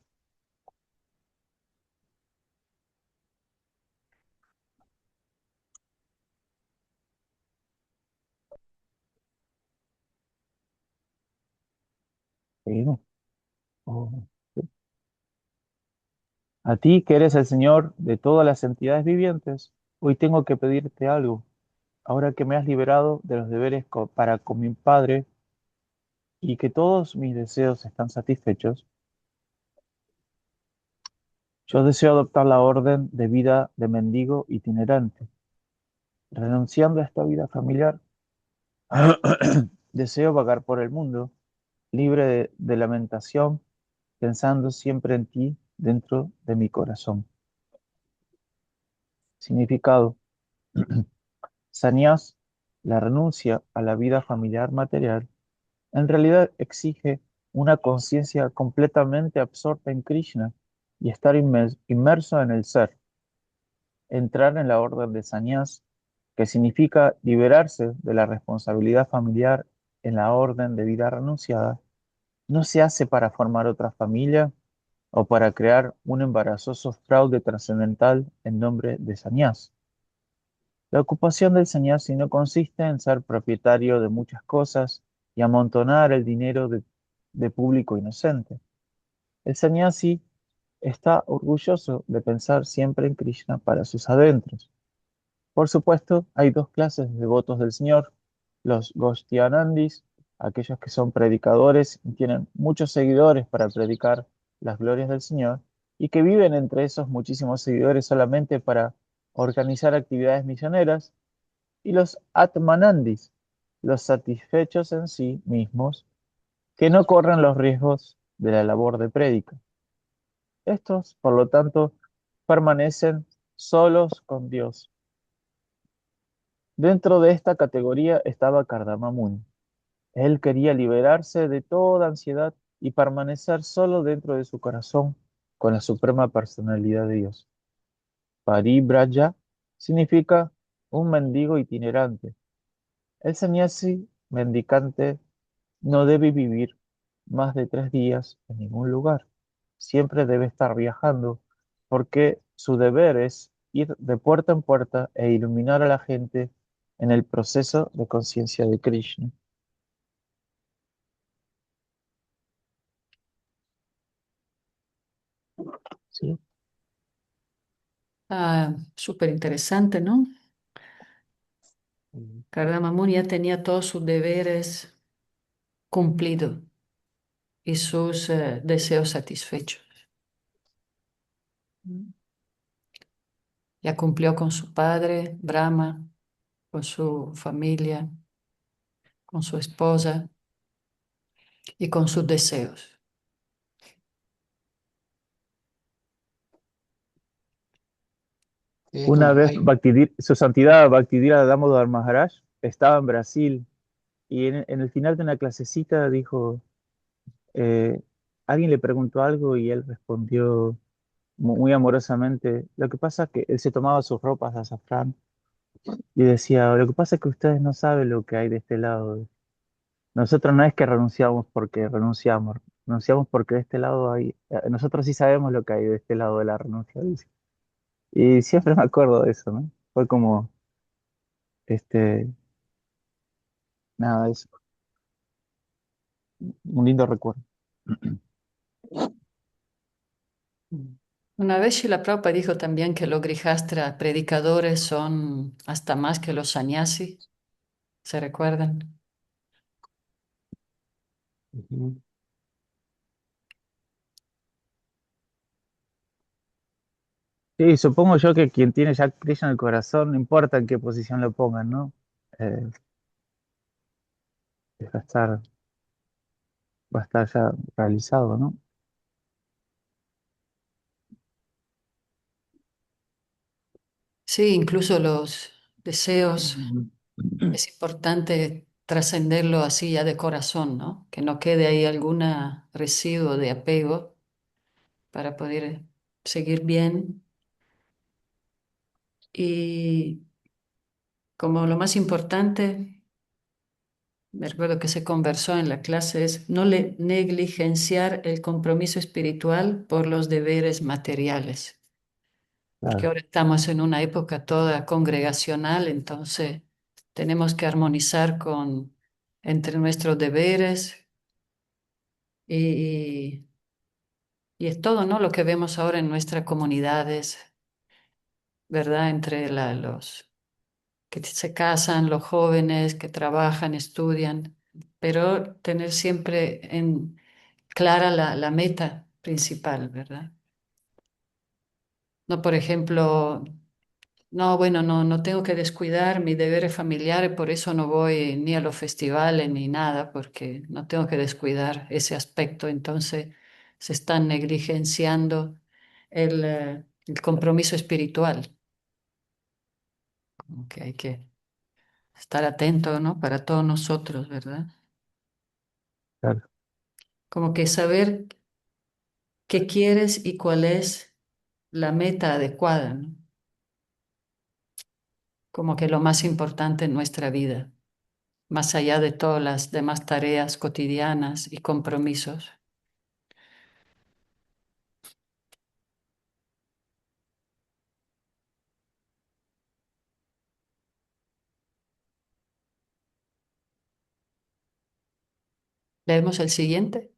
¿Seguimos? Oh. A ti, que eres el Señor de todas las entidades vivientes, hoy tengo que pedirte algo. Ahora que me has liberado de los deberes para con mi Padre y que todos mis deseos están satisfechos, yo deseo adoptar la orden de vida de mendigo itinerante. Renunciando a esta vida familiar, deseo vagar por el mundo, libre de lamentación, pensando siempre en ti dentro de mi corazón. Significado. Sannyas, la renuncia a la vida familiar material, en realidad exige una conciencia completamente absorta en Krishna y estar inmerso en el ser. Entrar en la orden de sannyas, que significa liberarse de la responsabilidad familiar en la orden de vida renunciada, no se hace para formar otra familia o para crear un embarazoso fraude trascendental en nombre de sannyas. La ocupación del sannyasi no consiste en ser propietario de muchas cosas y amontonar el dinero de público inocente. El sannyasi está orgulloso de pensar siempre en Krishna para sus adentros. Por supuesto, hay dos clases de devotos del Señor, los Goshtianandis, aquellos que son predicadores y tienen muchos seguidores para predicar las glorias del Señor, y que viven entre esos muchísimos seguidores solamente para organizar actividades misioneras, y los Atmanandis, los satisfechos en sí mismos, que no corren los riesgos de la labor de prédica. Estos, por lo tanto, permanecen solos con Dios. Dentro de esta categoría estaba Kardama Muni. Él quería liberarse de toda ansiedad y permanecer solo dentro de su corazón con la suprema personalidad de Dios. Paribraja significa un mendigo itinerante. El sannyasi mendicante no debe vivir más de 3 días en ningún lugar. Siempre debe estar viajando porque su deber es ir de puerta en puerta e iluminar a la gente en el proceso de conciencia de Krishna. ¿Sí? Ah, súper interesante, ¿no? Mm. Kardama Muni ya tenía todos sus deberes cumplidos y sus deseos satisfechos. Ya cumplió con su padre, Brahma, con su familia, con su esposa. y con sus deseos. Es Una como, vez Su Santidad Bhaktidhira Damodar Maharaj estaba en Brasil y en el final de una clasecita dijo, eh, alguien le preguntó algo y él respondió muy amorosamente, lo que pasa es que él se tomaba sus ropas de azafrán y decía, lo que pasa es que ustedes no saben lo que hay de este lado. Nosotros no es que renunciamos porque renunciamos, renunciamos porque de este lado hay, nosotros sí sabemos lo que hay de este lado de la renuncia, dice. Y siempre me acuerdo de eso, ¿no? Fue como, este, nada, es un lindo recuerdo. Una vez Srila Prabhupada dijo también que los grijastra predicadores son hasta más que los sannyasi. ¿Se recuerdan? ujú. Sí, supongo yo que quien tiene ya Krishna en el corazón, no importa en qué posición lo pongan, ¿no? Va a estar, va a estar ya realizado, ¿no? Sí, incluso los deseos, es importante trascenderlo así ya de corazón, ¿no? Que no quede ahí algún residuo de apego para poder seguir bien. Y como lo más importante, me recuerdo que se conversó en la clase, es no negligenciar el compromiso espiritual por los deberes materiales, porque Claro, ahora estamos en una época toda congregacional, entonces tenemos que armonizar con entre nuestros deberes y, y es todo, ¿no? Lo que vemos ahora en nuestras comunidades, ¿verdad? Entre los que se casan, los jóvenes que trabajan, estudian, pero tener siempre en clara la meta principal, ¿verdad? No, por ejemplo, no, bueno, no tengo que descuidar mis deberes familiares, por eso no voy ni a los festivales ni nada, porque no tengo que descuidar ese aspecto. Entonces se está negligenciando el compromiso espiritual, como que hay que estar atento, ¿no? Para todos nosotros, ¿verdad? claro, Como que saber qué quieres y cuál es la meta adecuada, ¿no? Como que lo más importante en nuestra vida, más allá de todas las demás tareas cotidianas y compromisos. Leemos el siguiente.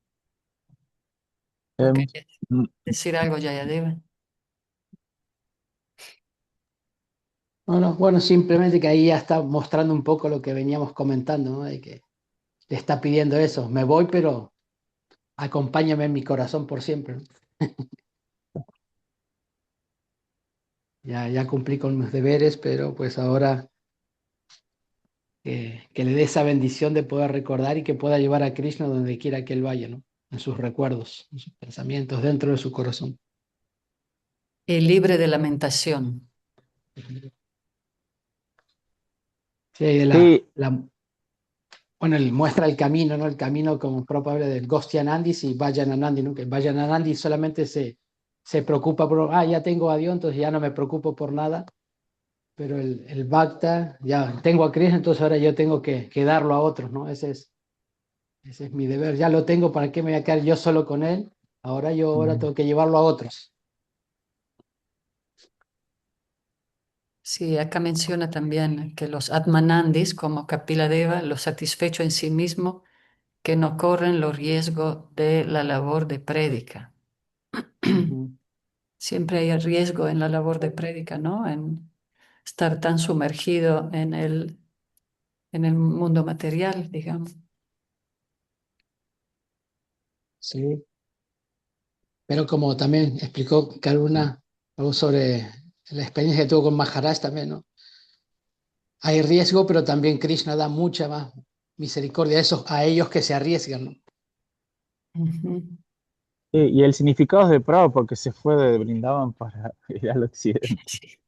¿O Em, querías mm, decir algo, Yayadeva? Bueno, bueno, simplemente que ahí ya está mostrando un poco lo que veníamos comentando, ¿no? De que le está pidiendo eso, me voy, pero acompáñame en mi corazón por siempre, ¿no? Ya cumplí con mis deberes, pero pues ahora que le dé esa bendición de poder recordar y que pueda llevar a Krishna donde quiera que él vaya, ¿no? En sus recuerdos, en sus pensamientos, dentro de su corazón. Y libre de lamentación. Sí, sí, bueno, él muestra el camino, ¿no? El camino como propio habla del Gostyanandis y Vayananandi, ¿no? Que Vayananandi solamente se preocupa por, ya tengo a Dios, entonces ya no me preocupo por nada, pero el Bhakta, ya tengo a Krishna, entonces ahora yo tengo que darlo a otros, ¿no? Ese es mi deber, ya lo tengo, ¿para qué me voy a quedar yo solo con él? Ahora mm, tengo que llevarlo a otros. Sí, acá menciona también que los Atmanandis, como Kapila Deva, los satisfechos en sí mismo, que no corren los riesgos de la labor de prédica. Ujú. Siempre hay riesgo en la labor de prédica, ¿no? En estar tan sumergido en el mundo material, digamos. Sí, pero como también explicó algo sobre la experiencia que tuvo con Maharaj también, ¿no? Hay riesgo, pero también Krishna da mucha más misericordia a ellos que se arriesgan, ¿no? Ujú. Y el significado es de Prado porque se fue de Brindavan para ir al occidente. Sí.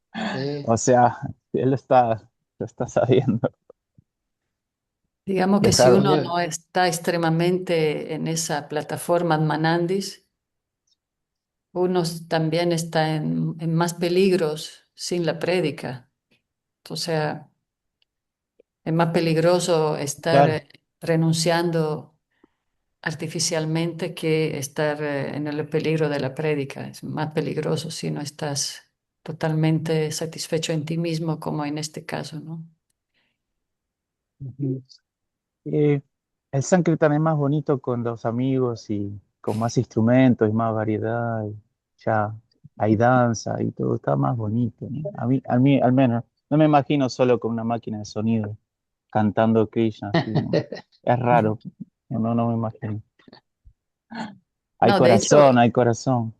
O sea, él lo está sabiendo. Digamos que si Dejar, uno no está extremadamente en esa plataforma Manandis, uno también está en más peligros sin la prédica. O sea, es más peligroso estar claro. renunciando artificialmente que estar en el peligro de la prédica. Es más peligroso si no estás totalmente satisfecho en ti mismo, como en este caso, ¿no? Ujú. Eh, el Sankirtan es más bonito con los amigos y con más instrumentos y más variedad. Y ya hay danza y todo, está más bonito, ¿no? A mí, al menos, no me imagino solo con una máquina de sonido cantando Krishna, así, ¿no? Es raro, no me imagino. Hay No, de hecho, corazón, hay corazón.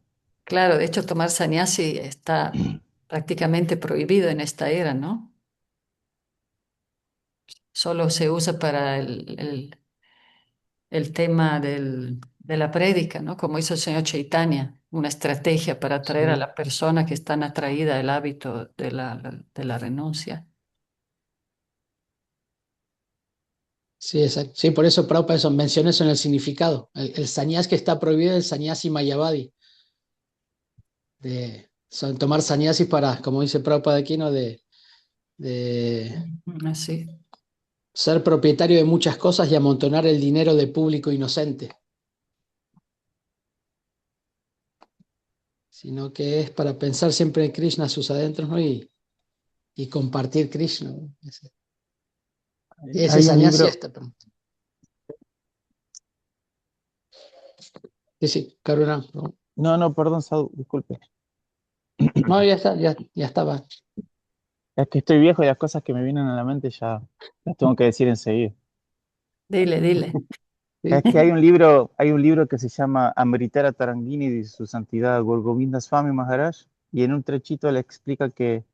claro, de hecho tomar sannyasi está prácticamente prohibido en esta era, ¿no? Solo se usa para el tema de la prédica, ¿no? Como hizo el señor Chaitanya, una estrategia para atraer a Sí, la persona que están atraída al hábito de la renuncia. sí, exacto. Sí, por eso Prabhupada eso, mencionó eso en el significado. El sannyas que está prohibido es el sannyasi mayavadi, tomar sannyasis para, como dice Prabhupada aquí, ¿no? De Así. ser propietario de muchas cosas y amontonar el dinero de público inocente, sino que es para pensar siempre en Krishna, sus adentros, ¿no? Y compartir Krishna, ¿no? Ese Hay un sannyasi libro, está. Perdón. Sí, sí, Karuna. No, no, perdón, Sadhu, disculpe. no, ya está, ya estaba. Es que estoy viejo y las cosas que me vienen a la mente ya las tengo que decir enseguida. Dile, dile. Es Sí. que hay un libro que se llama Amritara Tarangini de su santidad Gurgovinda Swami Maharaj, y en un trechito le explica que,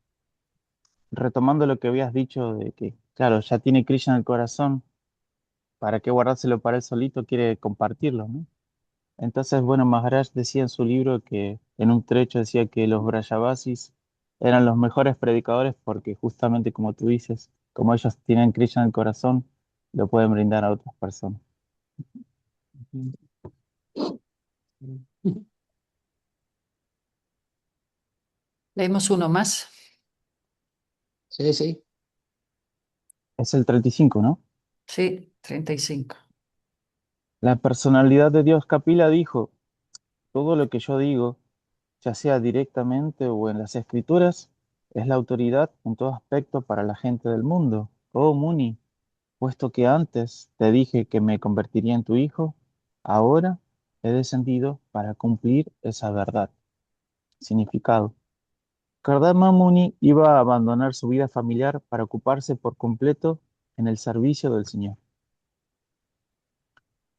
retomando lo que habías dicho de que, claro, ya tiene Krishna en el corazón, ¿para qué guardárselo para él solito? Quiere compartirlo, ¿no? Entonces, bueno, Maharaj decía en su libro que, en un trecho decía que los Brajavasis eran los mejores predicadores porque justamente como tú dices, como ellos tienen Krishna en el corazón, lo pueden brindar a otras personas. Leemos uno más. Sí, sí. Es el 35, ¿no? Sí, 35. La personalidad de Dios Kapila dijo, todo lo que yo digo, ya sea directamente o en las escrituras, es la autoridad en todo aspecto para la gente del mundo. Oh Muni, puesto que antes te dije que me convertiría en tu hijo, ahora he descendido para cumplir esa verdad. Significado. Kardama Muni iba a abandonar su vida familiar para ocuparse por completo en el servicio del Señor.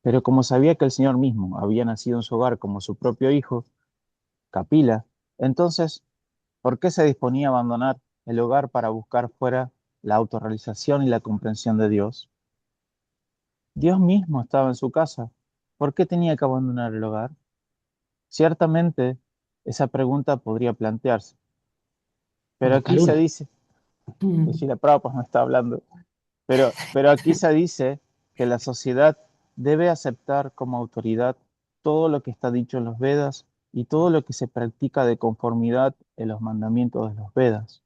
Pero como sabía que el Señor mismo había nacido en su hogar como su propio hijo, Kapila, entonces, ¿por qué se disponía a abandonar el hogar para buscar fuera la autorrealización y la comprensión de Dios? Dios mismo estaba en su casa. ¿Por qué tenía que abandonar el hogar? Ciertamente, esa pregunta podría plantearse, pero Como aquí se Karuna. dice, y Mm. si la Prabhupada me está hablando, pero aquí se dice que la sociedad debe aceptar como autoridad todo lo que está dicho en los Vedas y todo lo que se practica de conformidad en los mandamientos de los Vedas.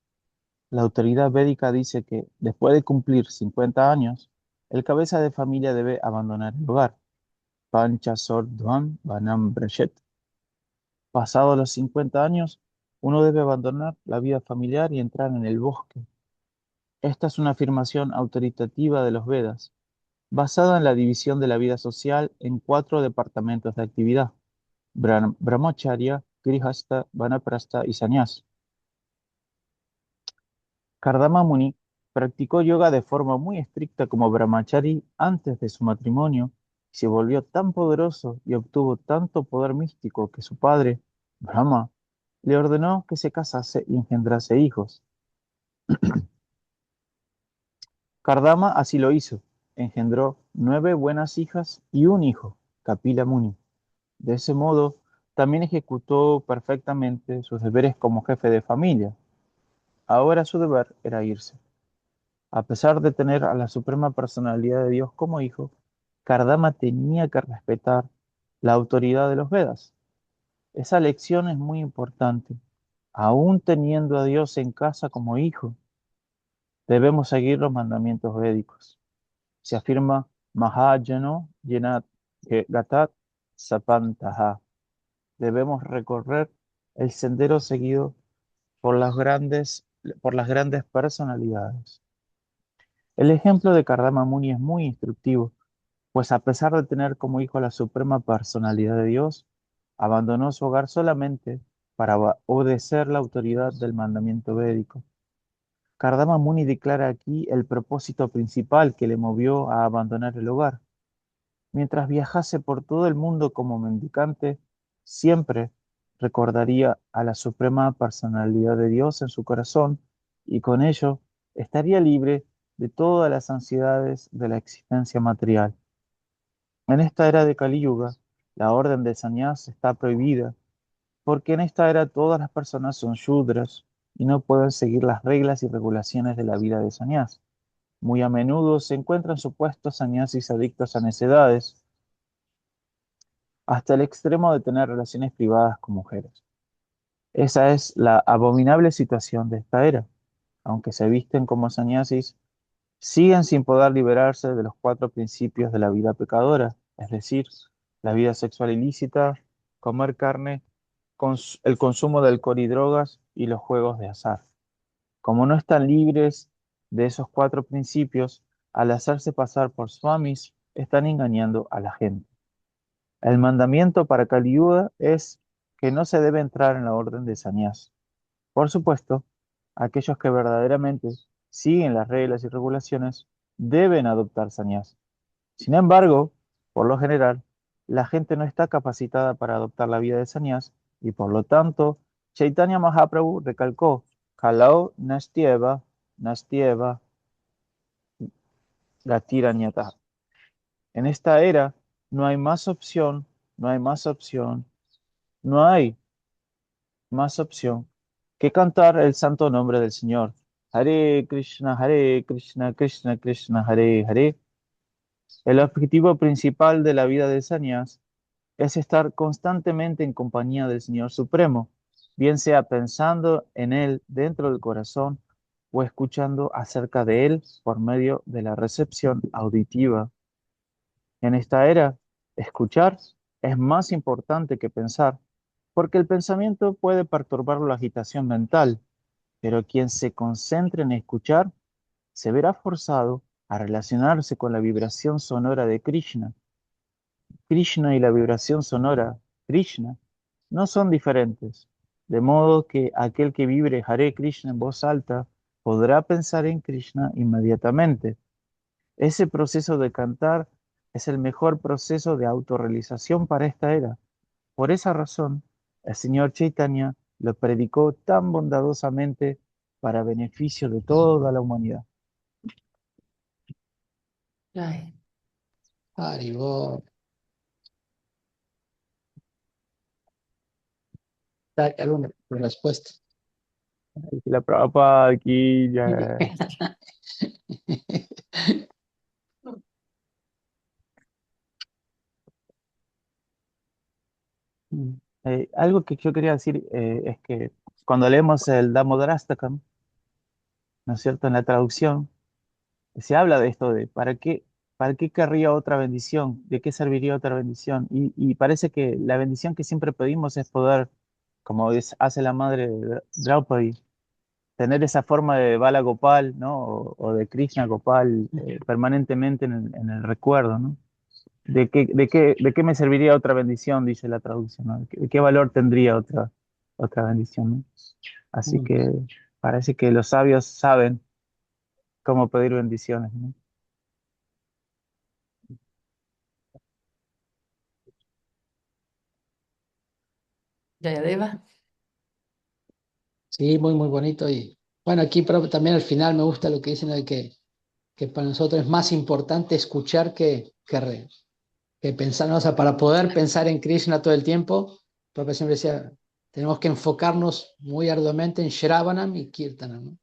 La autoridad védica dice que después de cumplir 50 años, el cabeza de familia debe abandonar el hogar. Panchasordhvam Vanam Brashet. Pasados los 50 años, uno debe abandonar la vida familiar y entrar en el bosque. Esta es una afirmación autoritativa de los Vedas, basada en la división de la vida social en cuatro departamentos de actividad: Brahmacharya, Grihastha, Vanaprastha y Sannyas. Kardama Muni practicó yoga de forma muy estricta como brahmachari antes de su matrimonio y se volvió tan poderoso y obtuvo tanto poder místico que su padre, Brahma, le ordenó que se casase y engendrase hijos. Kardama así lo hizo, engendró 9 buenas hijas y un hijo. Kapila Muni. De ese modo, también ejecutó perfectamente sus deberes como jefe de familia. Ahora su deber era irse. A pesar de tener a la suprema personalidad de Dios como hijo, Kardama tenía que respetar la autoridad de los Vedas. Esa lección es muy importante. Aún teniendo a Dios en casa como hijo, debemos seguir los mandamientos védicos. Se afirma Mahajano Yenat Gatat Sapantaha. Debemos recorrer el sendero seguido por las grandes personalidades. El ejemplo de Kardama Muni es muy instructivo, pues a pesar de tener como hijo la suprema personalidad de Dios, abandonó su hogar solamente para obedecer la autoridad del mandamiento védico. Kardama Muni declara aquí el propósito principal que le movió a abandonar el hogar. Mientras viajase por todo el mundo como mendicante, siempre recordaría a la suprema personalidad de Dios en su corazón y con ello estaría libre de todas las ansiedades de la existencia material. En esta era de Kali Yuga, la orden de sannyas está prohibida, porque en esta era todas las personas son shudras y no pueden seguir las reglas y regulaciones de la vida de sannyas. Muy a menudo se encuentran supuestos sannyasis adictos a necedades, hasta el extremo de tener relaciones privadas con mujeres. Esa es la abominable situación de esta era. Aunque se visten como sannyasis, siguen sin poder liberarse de los cuatro principios de la vida pecadora, es decir, la vida sexual ilícita, comer carne, el consumo de alcohol y drogas y los juegos de azar. Como no están libres de esos cuatro principios, al hacerse pasar por swamis, están engañando a la gente. El mandamiento para Kali Yuga es que no se debe entrar en la orden de sannyas. Por supuesto, aquellos que verdaderamente siguen las reglas y regulaciones deben adoptar sannyas. Sin embargo, por lo general, la gente no está capacitada para adoptar la vida de sannyas y por lo tanto, Chaitanya Mahaprabhu recalcó, Kalau Nastieva, Nastieva, Gatiranyata. En esta era no hay más opción, no hay más opción, no hay más opción que cantar el santo nombre del Señor. Hare Krishna, Krishna Krishna, Hare Hare. El objetivo principal de la vida de sannyas es estar constantemente en compañía del Señor Supremo, bien sea pensando en Él dentro del corazón o escuchando acerca de Él por medio de la recepción auditiva. En esta era, escuchar es más importante que pensar, porque el pensamiento puede perturbar la agitación mental, pero quien se concentre en escuchar se verá forzado a relacionarse con la vibración sonora de Krishna. Krishna y la vibración sonora, Krishna, no son diferentes, de modo que aquel que vibre Hare Krishna en voz alta podrá pensar en Krishna inmediatamente. Ese proceso de cantar es el mejor proceso de autorrealización para esta era. Por esa razón, el señor Chaitanya lo predicó tan bondadosamente para beneficio de toda la humanidad. Ay, Haribol. ¿Alguna respuesta? Y la Prabhupada aquí ya. Algo que yo quería decir es que cuando leemos el Damodarastakam, ¿no es cierto? En la traducción, se habla de esto de para qué querría otra bendición, de qué serviría otra bendición. Y parece que la bendición que siempre pedimos es poder, como hace la madre de Draupadi, tener esa forma de Bala Gopal, ¿no? O de Krishna Gopal permanentemente en el recuerdo, ¿no? De qué me serviría otra bendición? Dice la traducción, ¿no? De qué valor tendría otra bendición, ¿no? Así que parece que los sabios saben cómo pedir bendiciones, ¿no? Jayadeva. Sí, muy, muy bonito. Y bueno, aquí pero también al final me gusta lo que dicen de que para nosotros es más importante escuchar que que pensar, ¿no? O sea, para poder pensar en Krishna todo el tiempo, el propio siempre decía, tenemos que enfocarnos muy arduamente en Shravanam y Kirtanam, ¿no?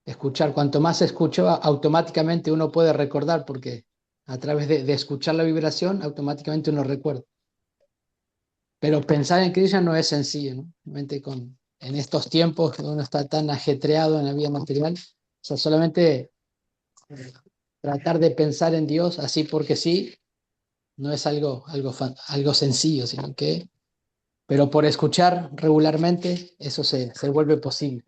Escuchar, cuanto más escucho, automáticamente uno puede recordar, porque a través de escuchar la vibración, automáticamente uno recuerda. Pero pensar en Krishna no es sencillo, ¿no? Realmente en estos tiempos que uno está tan ajetreado en la vida material, o sea, solamente tratar de pensar en Dios así porque sí, no es algo sencillo, sino que, pero por escuchar regularmente, eso se vuelve posible.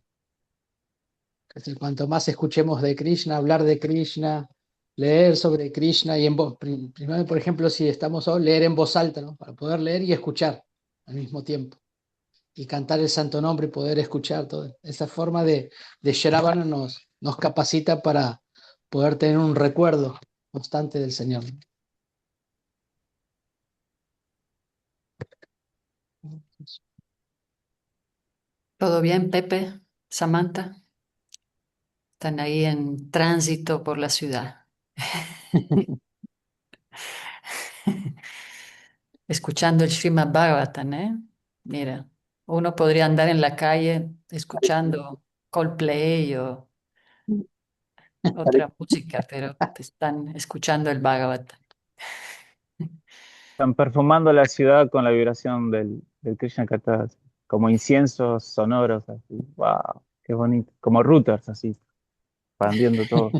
Es decir, cuanto más escuchemos de Krishna, hablar de Krishna, leer sobre Krishna y en voz, primero, por ejemplo, si estamos hoy, leer en voz alta, ¿no? Para poder leer y escuchar al mismo tiempo. Y cantar el santo nombre y poder escuchar todo. Esa forma de Shravana nos capacita para poder tener un recuerdo constante del Señor. ¿Todo bien, Pepe? Samantha, están ahí en tránsito por la ciudad, escuchando el Srimad Bhagavatam, ¿eh? Mira, uno podría andar en la calle escuchando Coldplay o otra música, pero están escuchando el Bhagavatam. Están perfumando la ciudad con la vibración del Krishna Katha, como inciensos sonoros, así. Wow, qué bonito. Como routers, así, expandiendo todo.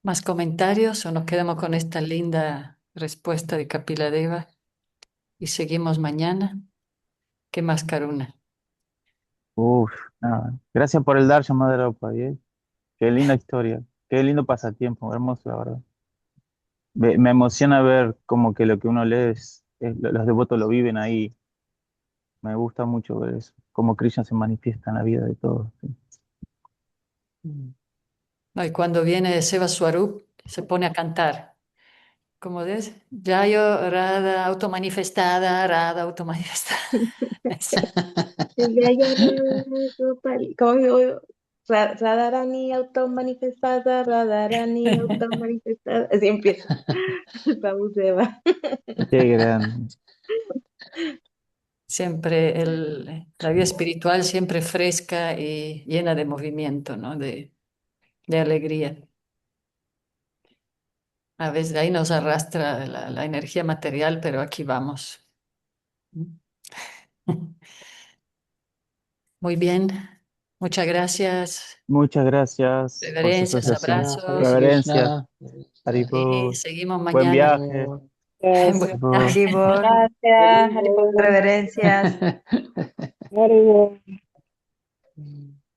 ¿Más comentarios o nos quedamos con esta linda respuesta de Kapila Deva y seguimos mañana? ¿Qué más, Karuna? Uf, nada. Gracias por el darshan, Madre Prabhupada. Qué linda historia, qué lindo pasatiempo, hermoso, la verdad. Me emociona ver como que lo que uno lee los devotos lo viven ahí. Me gusta mucho ver eso, cómo Krishna se manifiesta en la vida de todos. Sí. No, y cuando viene Seva Swarup, se pone a cantar. Como ves, ya yo, Radha automanifestada. Ya, ya, ¿cómo digo? Radharani automanifestada, Radharani automanifestada. Así empieza. Vamos, Eva. Qué grande. Siempre la vida espiritual siempre fresca y llena de movimiento, ¿no? De alegría. A veces ahí nos arrastra la energía material, pero aquí vamos. Muy bien, muchas gracias. Muchas gracias por su Reverencias, asociación. Gracias, Hare abrazos Reverencias, Krishna. y Haribol. seguimos Buen mañana. viaje. Buen Haribol. viaje. Haribol, Hare gracias, Haribol, Krishna. reverencias. Mm.